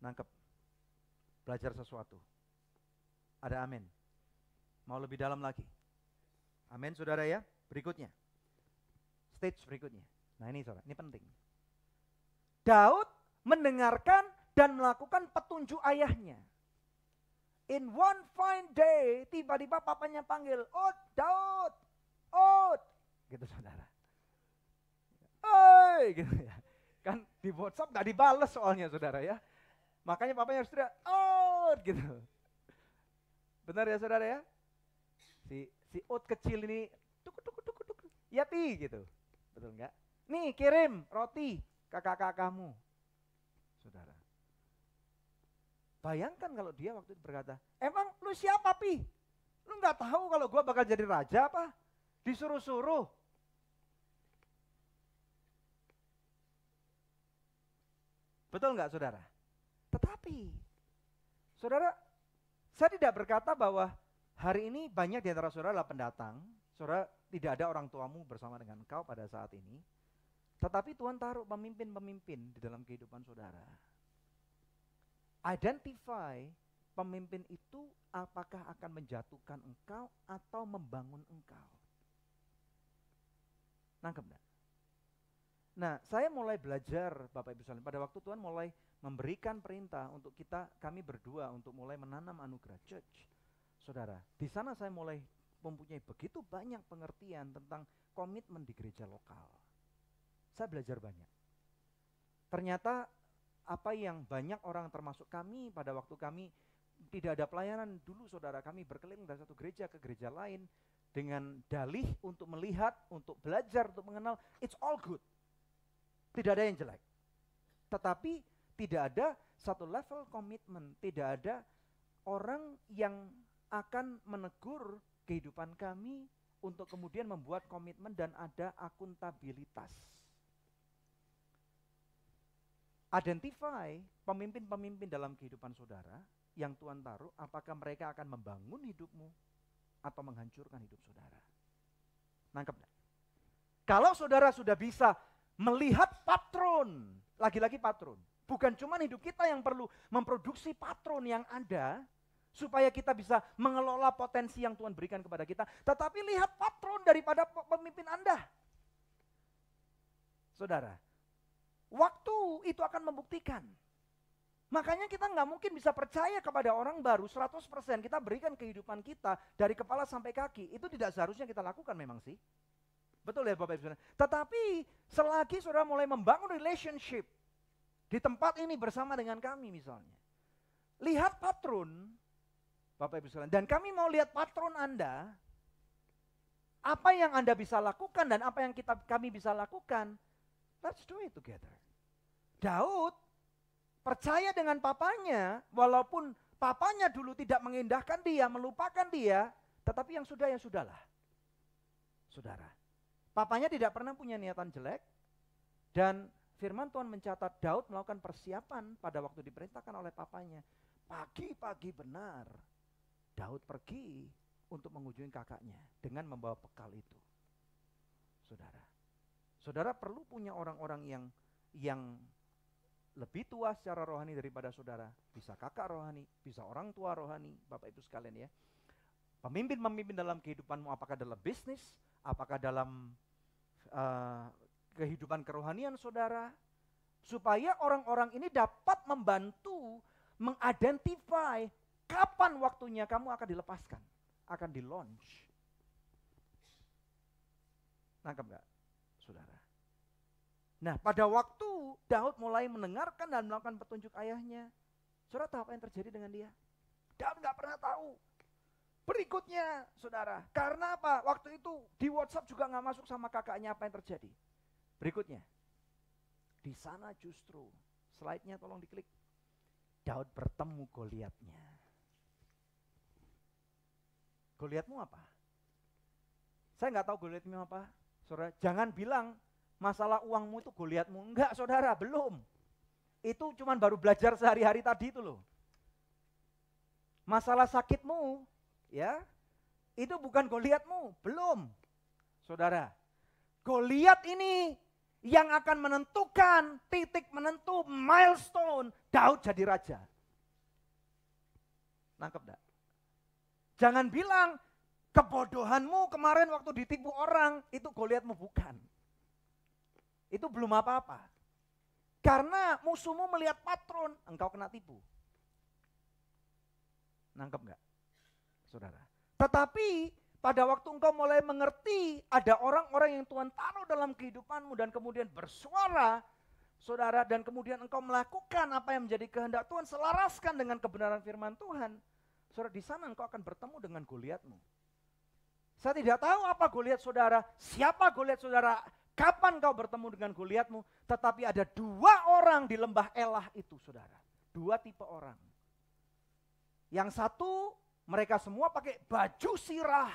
Nangkep. Belajar sesuatu. Ada amin. Mau lebih dalam lagi? Amin saudara ya. Berikutnya. Stage berikutnya. Nah ini saudara, ini penting. Daud mendengarkan dan melakukan petunjuk ayahnya. In one fine day, tiba-tiba papanya panggil, "Ud, Daud, Ud," gitu saudara. "Oi," gitu ya. Kan di WhatsApp gak dibales soalnya saudara ya. Makanya papanya harus teriak, "Ud," gitu. Benar ya saudara ya? Si Ud kecil ini, "Tuk, Yati," gitu. Betul enggak? "Nih kirim roti ke kakak-kakakmu." Saudara. Bayangkan kalau dia waktu itu berkata, "Emang lu siapa Pi? Lu gak tahu kalau gua bakal jadi raja apa? Disuruh-suruh." Betul nggak saudara? Tetapi, saudara, saya tidak berkata bahwa hari ini banyak di antara saudara adalah pendatang. Saudara, tidak ada orang tuamu bersama dengan engkau pada saat ini. Tetapi Tuhan taruh pemimpin-pemimpin di dalam kehidupan saudara. Identify pemimpin itu apakah akan menjatuhkan engkau atau membangun engkau. Nangkep enggak? Nah, saya mulai belajar Bapak Ibu sekalian pada waktu Tuhan mulai memberikan perintah untuk kami berdua untuk mulai menanam anugerah church. Saudara, di sana saya mulai mempunyai begitu banyak pengertian tentang komitmen di gereja lokal. Saya belajar banyak. Ternyata apa yang banyak orang termasuk kami pada waktu kami tidak ada pelayanan dulu saudara, kami berkeliling dari satu gereja ke gereja lain dengan dalih untuk melihat, untuk belajar, untuk mengenal, it's all good. Tidak ada yang jelek. Tetapi tidak ada satu level komitmen, tidak ada orang yang akan menegur kehidupan kami untuk kemudian membuat komitmen dan ada akuntabilitas. Identify pemimpin-pemimpin dalam kehidupan saudara yang Tuhan taruh, apakah mereka akan membangun hidupmu atau menghancurkan hidup saudara. Nangkep gak? Kalau saudara sudah bisa melihat patron, lagi-lagi patron. Bukan cuma hidup kita yang perlu memproduksi patron yang ada, supaya kita bisa mengelola potensi yang Tuhan berikan kepada kita. Tetapi lihat patron daripada pemimpin Anda. Saudara, waktu itu akan membuktikan. Makanya kita nggak mungkin bisa percaya kepada orang baru 100%. Kita berikan kehidupan kita dari kepala sampai kaki. Itu tidak seharusnya kita lakukan memang sih. Betul ya Bapak Ibu. Tetapi selagi saudara mulai membangun relationship di tempat ini bersama dengan kami misalnya. Lihat patron Bapak Ibu sekalian. Dan kami mau lihat patron Anda. Apa yang Anda bisa lakukan dan apa yang kami bisa lakukan. Let's do it together. Daud percaya dengan papanya, walaupun papanya dulu tidak mengindahkan dia, melupakan dia, tetapi yang sudah ya sudahlah. Saudara, papanya tidak pernah punya niatan jelek, dan firman Tuhan mencatat Daud melakukan persiapan pada waktu diperintahkan oleh papanya. Pagi-pagi benar, Daud pergi untuk mengunjungi kakaknya dengan membawa bekal itu. Saudara perlu punya orang-orang yang lebih tua secara rohani daripada saudara. Bisa kakak rohani, bisa orang tua rohani, Bapak Ibu sekalian ya. Pemimpin-pemimpin dalam kehidupanmu, apakah dalam bisnis, apakah dalam kehidupan kerohanian saudara, supaya orang-orang ini dapat membantu mengidentify kapan waktunya kamu akan dilepaskan, akan di-launch. Nangkep gak, saudara? Nah, pada waktu Daud mulai mendengarkan dan melakukan petunjuk ayahnya, saudara tahu apa yang terjadi dengan dia? Daud gak pernah tahu Berikutnya, saudara, karena apa? Waktu itu di WhatsApp juga nggak masuk sama kakaknya, apa yang terjadi? Berikutnya, di sana justru, slide-nya tolong diklik. Daud bertemu Goliatnya. Goliatmu apa? Saya nggak tahu Goliatmu apa, saudara. Jangan bilang masalah uangmu itu Goliatmu. Enggak, saudara, belum. Itu cuman baru belajar sehari-hari tadi itu loh. Masalah sakitmu, ya, itu bukan Goliatmu, belum. Saudara, Goliat ini yang akan menentukan titik menentu milestone Daud jadi raja. Nangkep enggak? Jangan bilang kebodohanmu kemarin waktu ditipu orang, itu Goliatmu, bukan. Itu belum apa-apa. Karena musuhmu melihat patron, engkau kena tipu. Nangkep enggak, saudara? Tetapi pada waktu engkau mulai mengerti ada orang-orang yang Tuhan taruh dalam kehidupanmu dan kemudian bersuara, saudara, dan kemudian engkau melakukan apa yang menjadi kehendak Tuhan, selaraskan dengan kebenaran firman Tuhan, saudara, di sana engkau akan bertemu dengan Goliatmu. Saya tidak tahu apa Goliat saudara, siapa Goliat saudara, kapan kau bertemu dengan Goliatmu, tetapi ada dua orang di lembah Elah itu, saudara. Dua tipe orang. Yang satu, mereka semua pakai baju sirah,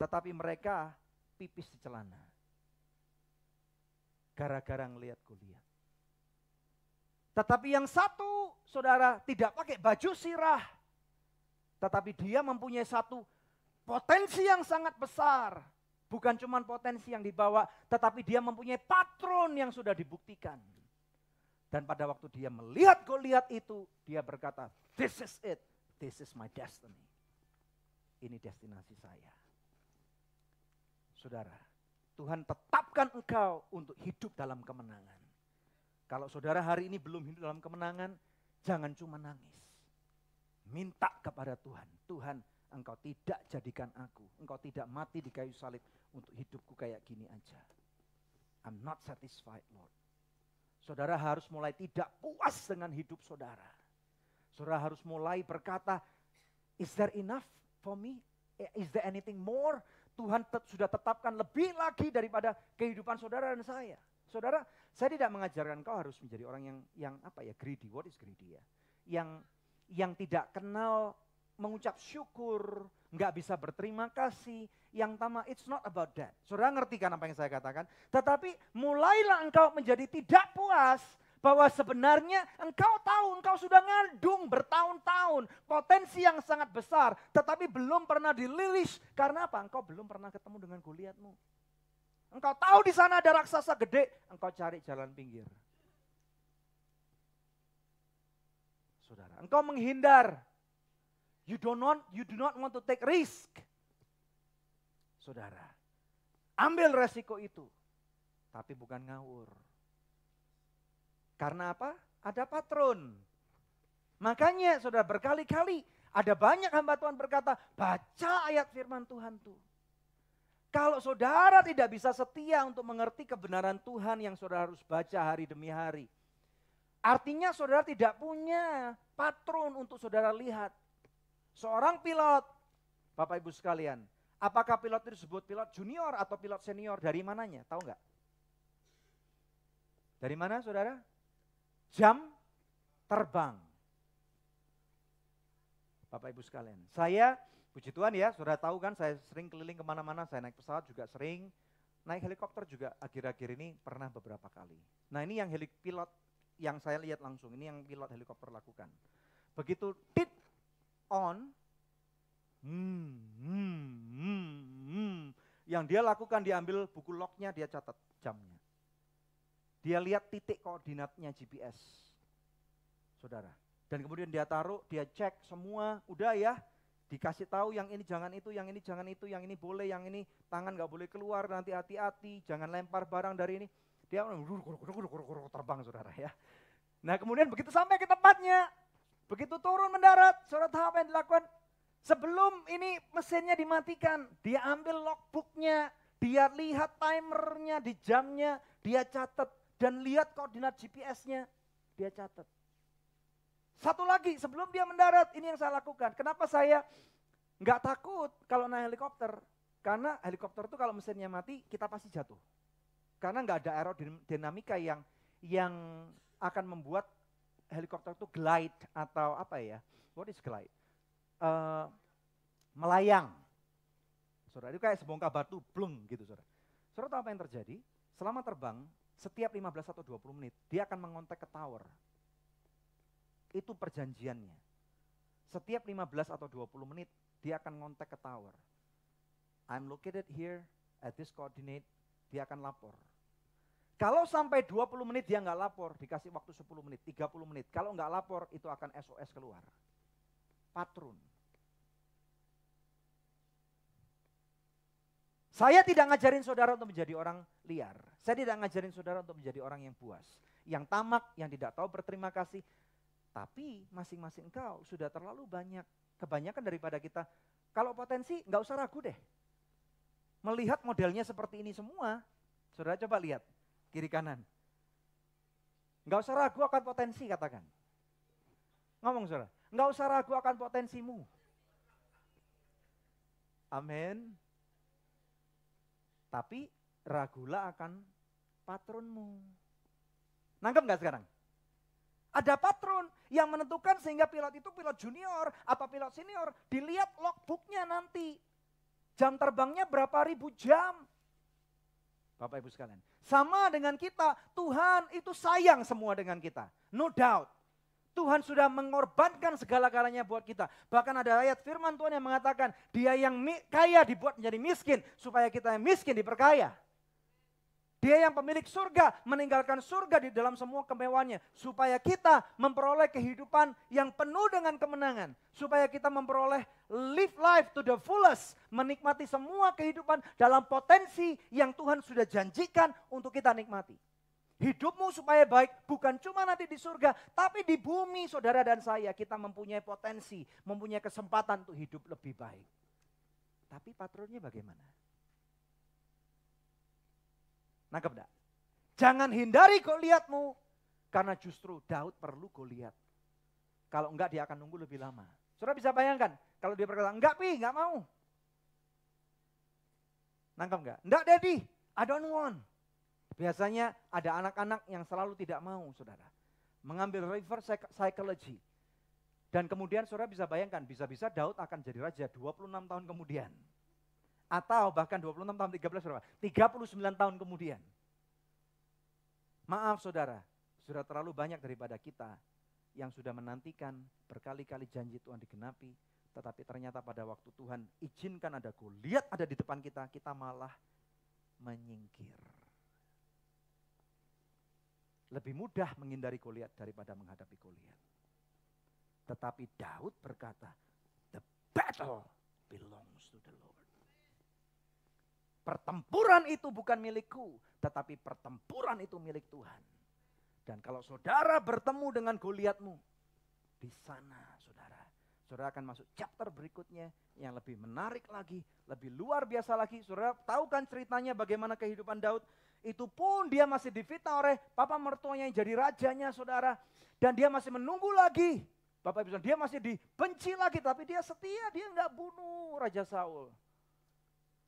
tetapi mereka pipis di celana. Gara-gara ngelihat Goliat. Tetapi yang satu, saudara, tidak pakai baju sirah, tetapi dia mempunyai satu potensi yang sangat besar. Bukan cuma potensi yang dibawa, tetapi dia mempunyai patron yang sudah dibuktikan. Dan pada waktu dia melihat Goliat itu, dia berkata, "This is it, this is my destiny." Ini destinasi saya. Saudara, Tuhan tetapkan engkau untuk hidup dalam kemenangan. Kalau saudara hari ini belum hidup dalam kemenangan, jangan cuma nangis. Minta kepada Tuhan, Tuhan, engkau tidak jadikan aku, engkau tidak mati di kayu salib untuk hidupku kayak gini aja. I'm not satisfied, Lord. Saudara harus mulai tidak puas dengan hidup saudara. Saudara harus mulai berkata, is there enough for me? Is there anything more? Tuhan sudah tetapkan lebih lagi daripada kehidupan saudara dan saya. Saudara, saya tidak mengajarkan kau harus menjadi orang yang apa ya, greedy. What is greedy ya? Yang tidak kenal mengucap syukur, nggak bisa berterima kasih, yang pertama, it's not about that. Saudara ngerti kan apa yang saya katakan? Tetapi mulailah engkau menjadi tidak puas, bahwa sebenarnya engkau tahu, engkau sudah ngandung bertahun-tahun, potensi yang sangat besar, tetapi belum pernah dililis. Karena apa? Engkau belum pernah ketemu dengan Goliatmu. Engkau tahu di sana ada raksasa gede, engkau cari jalan pinggir. Saudara, engkau menghindar. You do not want to take risk. Saudara, ambil resiko itu, tapi bukan ngawur. Karena apa? Ada patron. Makanya saudara, berkali-kali ada banyak hamba Tuhan berkata, baca ayat firman Tuhan tuh. Kalau saudara tidak bisa setia untuk mengerti kebenaran Tuhan yang saudara harus baca hari demi hari, artinya saudara tidak punya patron untuk saudara lihat. Seorang pilot, Bapak Ibu sekalian, apakah pilot itu disebut pilot junior atau pilot senior? Dari mananya? Tahu nggak? Dari mana saudara? Jam terbang. Bapak Ibu sekalian, saya, puji Tuhan ya, saudara tahu kan saya sering keliling kemana-mana, saya naik pesawat juga sering, naik helikopter juga akhir-akhir ini pernah beberapa kali. Nah ini yang pilot yang saya lihat langsung, ini yang pilot helikopter lakukan. Begitu tit on, yang dia lakukan, dia ambil buku lognya, dia catat jamnya. Dia lihat titik koordinatnya GPS, saudara. Dan kemudian dia taruh, dia cek semua, udah ya, dikasih tahu yang ini jangan itu, yang ini jangan itu, yang ini boleh, yang ini tangan gak boleh keluar, nanti hati-hati, jangan lempar barang dari ini. Dia terbang saudara ya. Nah kemudian begitu sampai ke tempatnya, begitu turun mendarat, saudara tahu apa yang dilakukan? Sebelum ini mesinnya dimatikan, dia ambil logbooknya, dia lihat timernya di jamnya, dia catat, dan lihat koordinat GPS-nya, dia catat. Satu lagi, sebelum dia mendarat, ini yang saya lakukan. Kenapa saya Nggak takut kalau naik helikopter. Karena helikopter itu kalau mesinnya mati, kita pasti jatuh. Karena nggak ada aerodinamika yang akan membuat helikopter itu glide atau apa ya? What is glide? Melayang. Saudara, itu kayak sebongkah batu, blung gitu saudara. Saudara tahu apa yang terjadi? Selama terbang, setiap 15 atau 20 menit, dia akan mengontak ke tower. Itu perjanjiannya. Setiap 15 atau 20 menit, dia akan ngontek ke tower. I'm located here at this coordinate, dia akan lapor. Kalau sampai 20 menit dia nggak lapor, dikasih waktu 10 menit, 30 menit. Kalau nggak lapor, itu akan SOS keluar. Patrun. Saya tidak ngajarin saudara untuk menjadi orang liar. Saya tidak ngajarin saudara untuk menjadi orang yang buas. Yang tamak, yang tidak tahu berterima kasih. Tapi masing-masing engkau sudah terlalu banyak. Kebanyakan daripada kita, kalau potensi nggak usah ragu deh. Melihat modelnya seperti ini semua, saudara coba lihat kiri kanan. Nggak usah ragu akan potensi, katakan. Ngomong saudara, nggak usah ragu akan potensimu. Amin. Tapi ragulah akan patronmu. Nangkep nggak sekarang? Ada patron yang menentukan sehingga pilot itu pilot junior atau pilot senior. Dilihat logbooknya nanti. Jam terbangnya berapa ribu jam. Bapak Ibu sekalian. Sama dengan kita, Tuhan itu sayang semua dengan kita. No doubt. Tuhan sudah mengorbankan segala-galanya buat kita. Bahkan ada ayat firman Tuhan yang mengatakan, dia yang kaya dibuat menjadi miskin, supaya kita yang miskin diperkaya. Dia yang pemilik surga, meninggalkan surga di dalam semua kemewahannya. Supaya kita memperoleh kehidupan yang penuh dengan kemenangan. Supaya kita memperoleh live life to the fullest. Menikmati semua kehidupan dalam potensi yang Tuhan sudah janjikan untuk kita nikmati. Hidupmu supaya baik bukan cuma nanti di surga, tapi di bumi saudara dan saya kita mempunyai potensi, mempunyai kesempatan untuk hidup lebih baik. Tapi patronnya bagaimana? Nangkep enggak? Jangan hindari Goliatmu, karena justru Daud perlu Goliat. Kalau enggak dia akan nunggu lebih lama. Saudara bisa bayangkan, kalau dia berkata, enggak enggak mau. Nangkep enggak? Enggak Daddy, I don't want. Biasanya ada anak-anak yang selalu tidak mau, saudara. Mengambil reverse psychology. Dan kemudian saudara bisa bayangkan, bisa-bisa Daud akan jadi raja 26 tahun kemudian. Atau bahkan 26 tahun 13 berapa? 39 tahun kemudian. Maaf saudara, sudah terlalu banyak daripada kita yang sudah menantikan berkali-kali janji Tuhan digenapi. Tetapi ternyata pada waktu Tuhan izinkan ada Goliat ada di depan kita, kita malah menyingkir. Lebih mudah menghindari Goliat daripada menghadapi Goliat. Tetapi Daud berkata, the battle belongs to the Lord. Pertempuran itu bukan milikku, tetapi pertempuran itu milik Tuhan. Dan kalau saudara bertemu dengan Goliatmu, di sana saudara akan masuk chapter berikutnya yang lebih menarik lagi, lebih luar biasa lagi. Saudara tahu kan ceritanya bagaimana kehidupan Daud? Itu pun dia masih difitnah oleh papa mertuanya yang jadi rajanya saudara. Dan dia masih menunggu lagi. Bapak Ibu, dia masih dibenci lagi, tapi dia setia, dia enggak bunuh Raja Saul.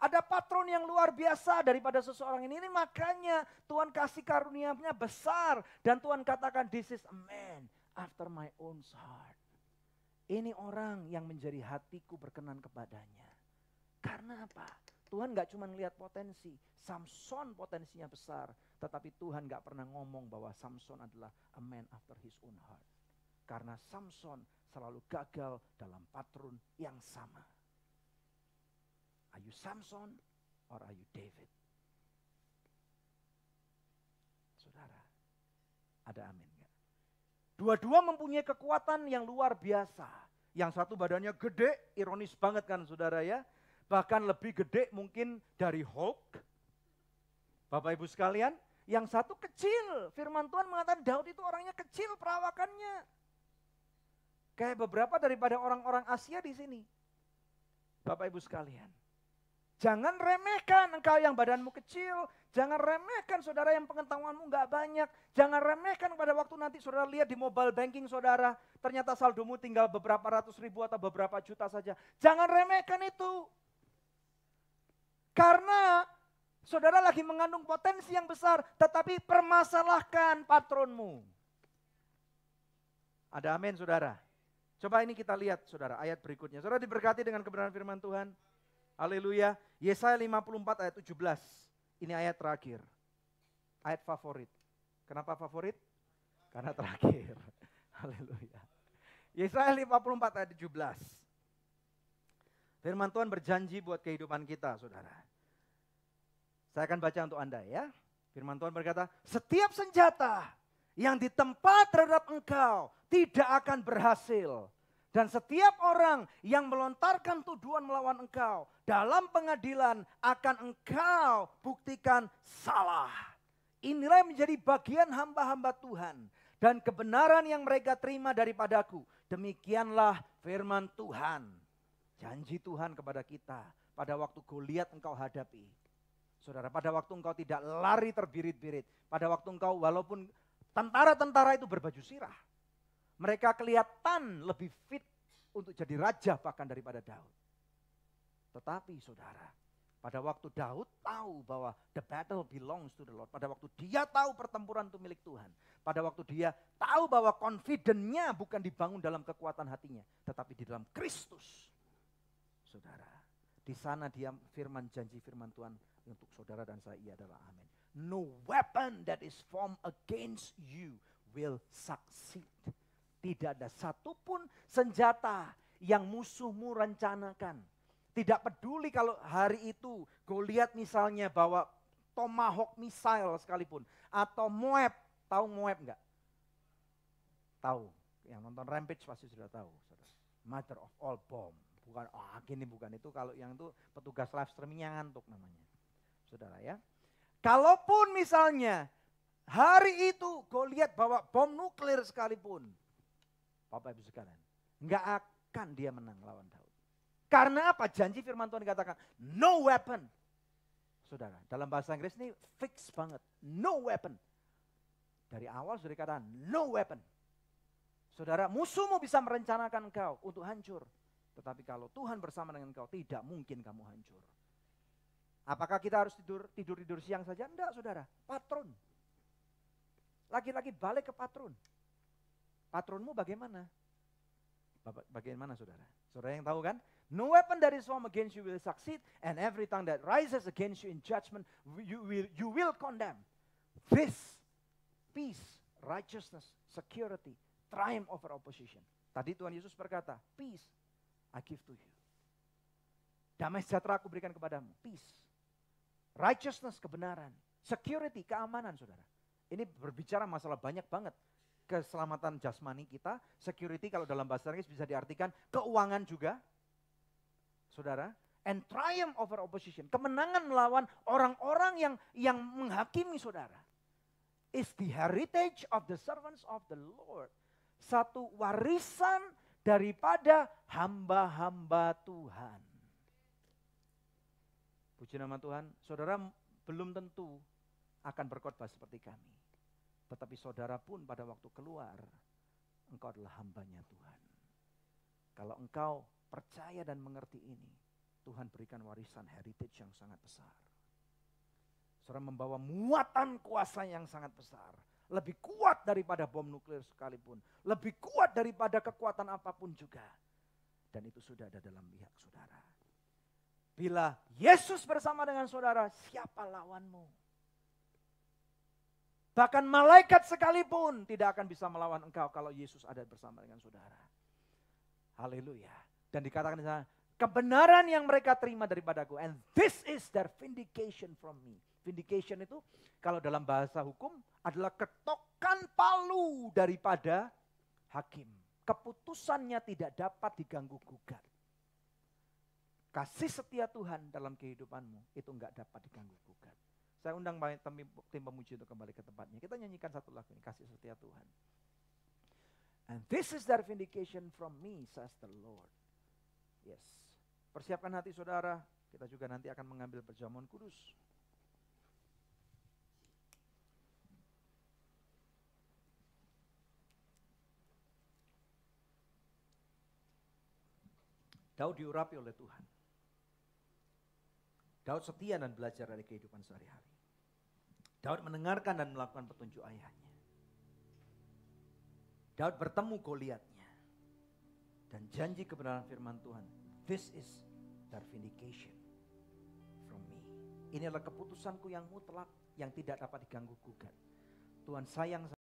Ada patron yang luar biasa daripada seseorang ini makanya Tuhan kasih karunia-Nya besar. Dan Tuhan katakan, this is a man after my own heart. Ini orang yang menjadi hatiku berkenan kepadanya. Karena apa? Tuhan gak cuma lihat potensi, Samson potensinya besar. Tetapi Tuhan gak pernah ngomong bahwa Samson adalah a man after his own heart. Karena Samson selalu gagal dalam patron yang sama. Are you Samson or are you David? Saudara, ada amin gak? Dua-dua mempunyai kekuatan yang luar biasa. Yang satu badannya gede, ironis banget kan saudara ya. Bahkan lebih gede mungkin dari Hulk. Bapak Ibu sekalian, yang satu kecil. Firman Tuhan mengatakan Daud itu orangnya kecil perawakannya. Kayak beberapa daripada orang-orang Asia di sini. Bapak Ibu sekalian. Jangan remehkan engkau yang badanmu kecil. Jangan remehkan saudara yang pengetahuanmu nggak banyak. Jangan remehkan pada waktu nanti saudara lihat di mobile banking saudara. Ternyata saldomu tinggal beberapa ratus ribu atau beberapa juta saja. Jangan remehkan itu. Karena saudara lagi mengandung potensi yang besar. Tetapi permasalahkan patronmu. Ada amin saudara. Coba ini kita lihat saudara ayat berikutnya. Saudara diberkati dengan kebenaran firman Tuhan. Haleluya. Yesaya 54 ayat 17. Ini ayat terakhir. Ayat favorit. Kenapa favorit? Karena terakhir. Haleluya. Yesaya 54 ayat 17. Firman Tuhan berjanji buat kehidupan kita, saudara. Saya akan baca untuk Anda ya. Firman Tuhan berkata, setiap senjata yang ditempa terhadap engkau tidak akan berhasil. Dan setiap orang yang melontarkan tuduhan melawan engkau dalam pengadilan akan engkau buktikan salah. Inilah yang menjadi bagian hamba-hamba Tuhan. Dan kebenaran yang mereka terima daripadaku. Demikianlah firman Tuhan. Janji Tuhan kepada kita pada waktu Goliat engkau hadapi. Saudara, pada waktu engkau tidak lari terbirit-birit. Pada waktu engkau walaupun tentara-tentara itu berbaju sirah. Mereka kelihatan lebih fit untuk jadi raja bahkan daripada Daud. Tetapi saudara, pada waktu Daud tahu bahwa the battle belongs to the Lord. Pada waktu dia tahu pertempuran itu milik Tuhan. Pada waktu dia tahu bahwa confidence-nya bukan dibangun dalam kekuatan hatinya. Tetapi di dalam Kristus. Saudara, di sana dia firman janji firman Tuhan untuk saudara dan saya adalah amin. No weapon that is formed against you will succeed. Tidak ada satupun senjata yang musuhmu rencanakan. Tidak peduli kalau hari itu Goliat misalnya bawa Tomahawk missile sekalipun. Atau Moab, tahu Moab enggak? Tahu, yang nonton Rampage pasti sudah tahu. Mother of all bomb. Bukan, gini bukan itu kalau yang itu petugas live streamingnya ngantuk namanya. Saudara ya. Kalaupun misalnya hari itu Goliat bawa bom nuklir sekalipun. Bapak Ibu sekalian, enggak akan dia menang lawan Daud. Karena apa? Janji firman Tuhan dikatakan, no weapon. Saudara, dalam bahasa Inggris ini fix banget, no weapon. Dari awal sudah dikatakan, no weapon. Saudara, musuhmu bisa merencanakan engkau untuk hancur. Tetapi kalau Tuhan bersama dengan engkau, tidak mungkin kamu hancur. Apakah kita harus tidur siang saja? Enggak saudara, patron. Lagi-lagi balik ke patron. Patronmu bagaimana? Bagaimana saudara? Saudara yang tahu kan? No weapon that is formed against you will succeed, and every tongue that rises against you in judgment you will condemn. This peace, righteousness, security, triumph over opposition. Tadi Tuhan Yesus berkata, peace I give to you. Damai sejahtera aku berikan kepadamu. Peace. Righteousness, kebenaran. Security, keamanan saudara. Ini berbicara masalah banyak banget. Keselamatan jasmani kita, security kalau dalam bahasa Inggris bisa diartikan keuangan juga. Saudara, and triumph over opposition. Kemenangan melawan orang-orang yang menghakimi saudara. Is the heritage of the servants of the Lord. Satu warisan daripada hamba-hamba Tuhan. Puji nama Tuhan, saudara belum tentu akan berkhotbah seperti kami. Tetapi saudara pun pada waktu keluar, engkau adalah hambanya Tuhan. Kalau engkau percaya dan mengerti ini, Tuhan berikan warisan heritage yang sangat besar. Saudara membawa muatan kuasa yang sangat besar. Lebih kuat daripada bom nuklir sekalipun. Lebih kuat daripada kekuatan apapun juga. Dan itu sudah ada dalam pihak saudara. Bila Yesus bersama dengan saudara, siapa lawanmu? Bahkan malaikat sekalipun tidak akan bisa melawan engkau kalau Yesus ada bersama dengan saudara. Haleluya. Dan dikatakan di sana, kebenaran yang mereka terima daripadaku. And this is their vindication from me. Vindication itu kalau dalam bahasa hukum adalah ketokan palu daripada hakim. Keputusannya tidak dapat diganggu gugat. Kasih setia Tuhan dalam kehidupanmu itu enggak dapat diganggu gugat. Saya undang tim pemuji untuk kembali ke tempatnya. Kita nyanyikan satu lagu ini, kasih setia Tuhan. And this is their vindication from me, says the Lord. Yes. Persiapkan hati saudara, Kita juga nanti akan mengambil perjamuan kudus. Daud diurapi oleh Tuhan. Daud setia dan belajar dari kehidupan sehari-hari. Daud mendengarkan dan melakukan petunjuk ayahnya. Daud bertemu Goliatnya dan janji kebenaran firman Tuhan. This is their vindication from me. Ini adalah keputusanku yang mutlak, yang tidak dapat diganggu gugat. Tuhan sayang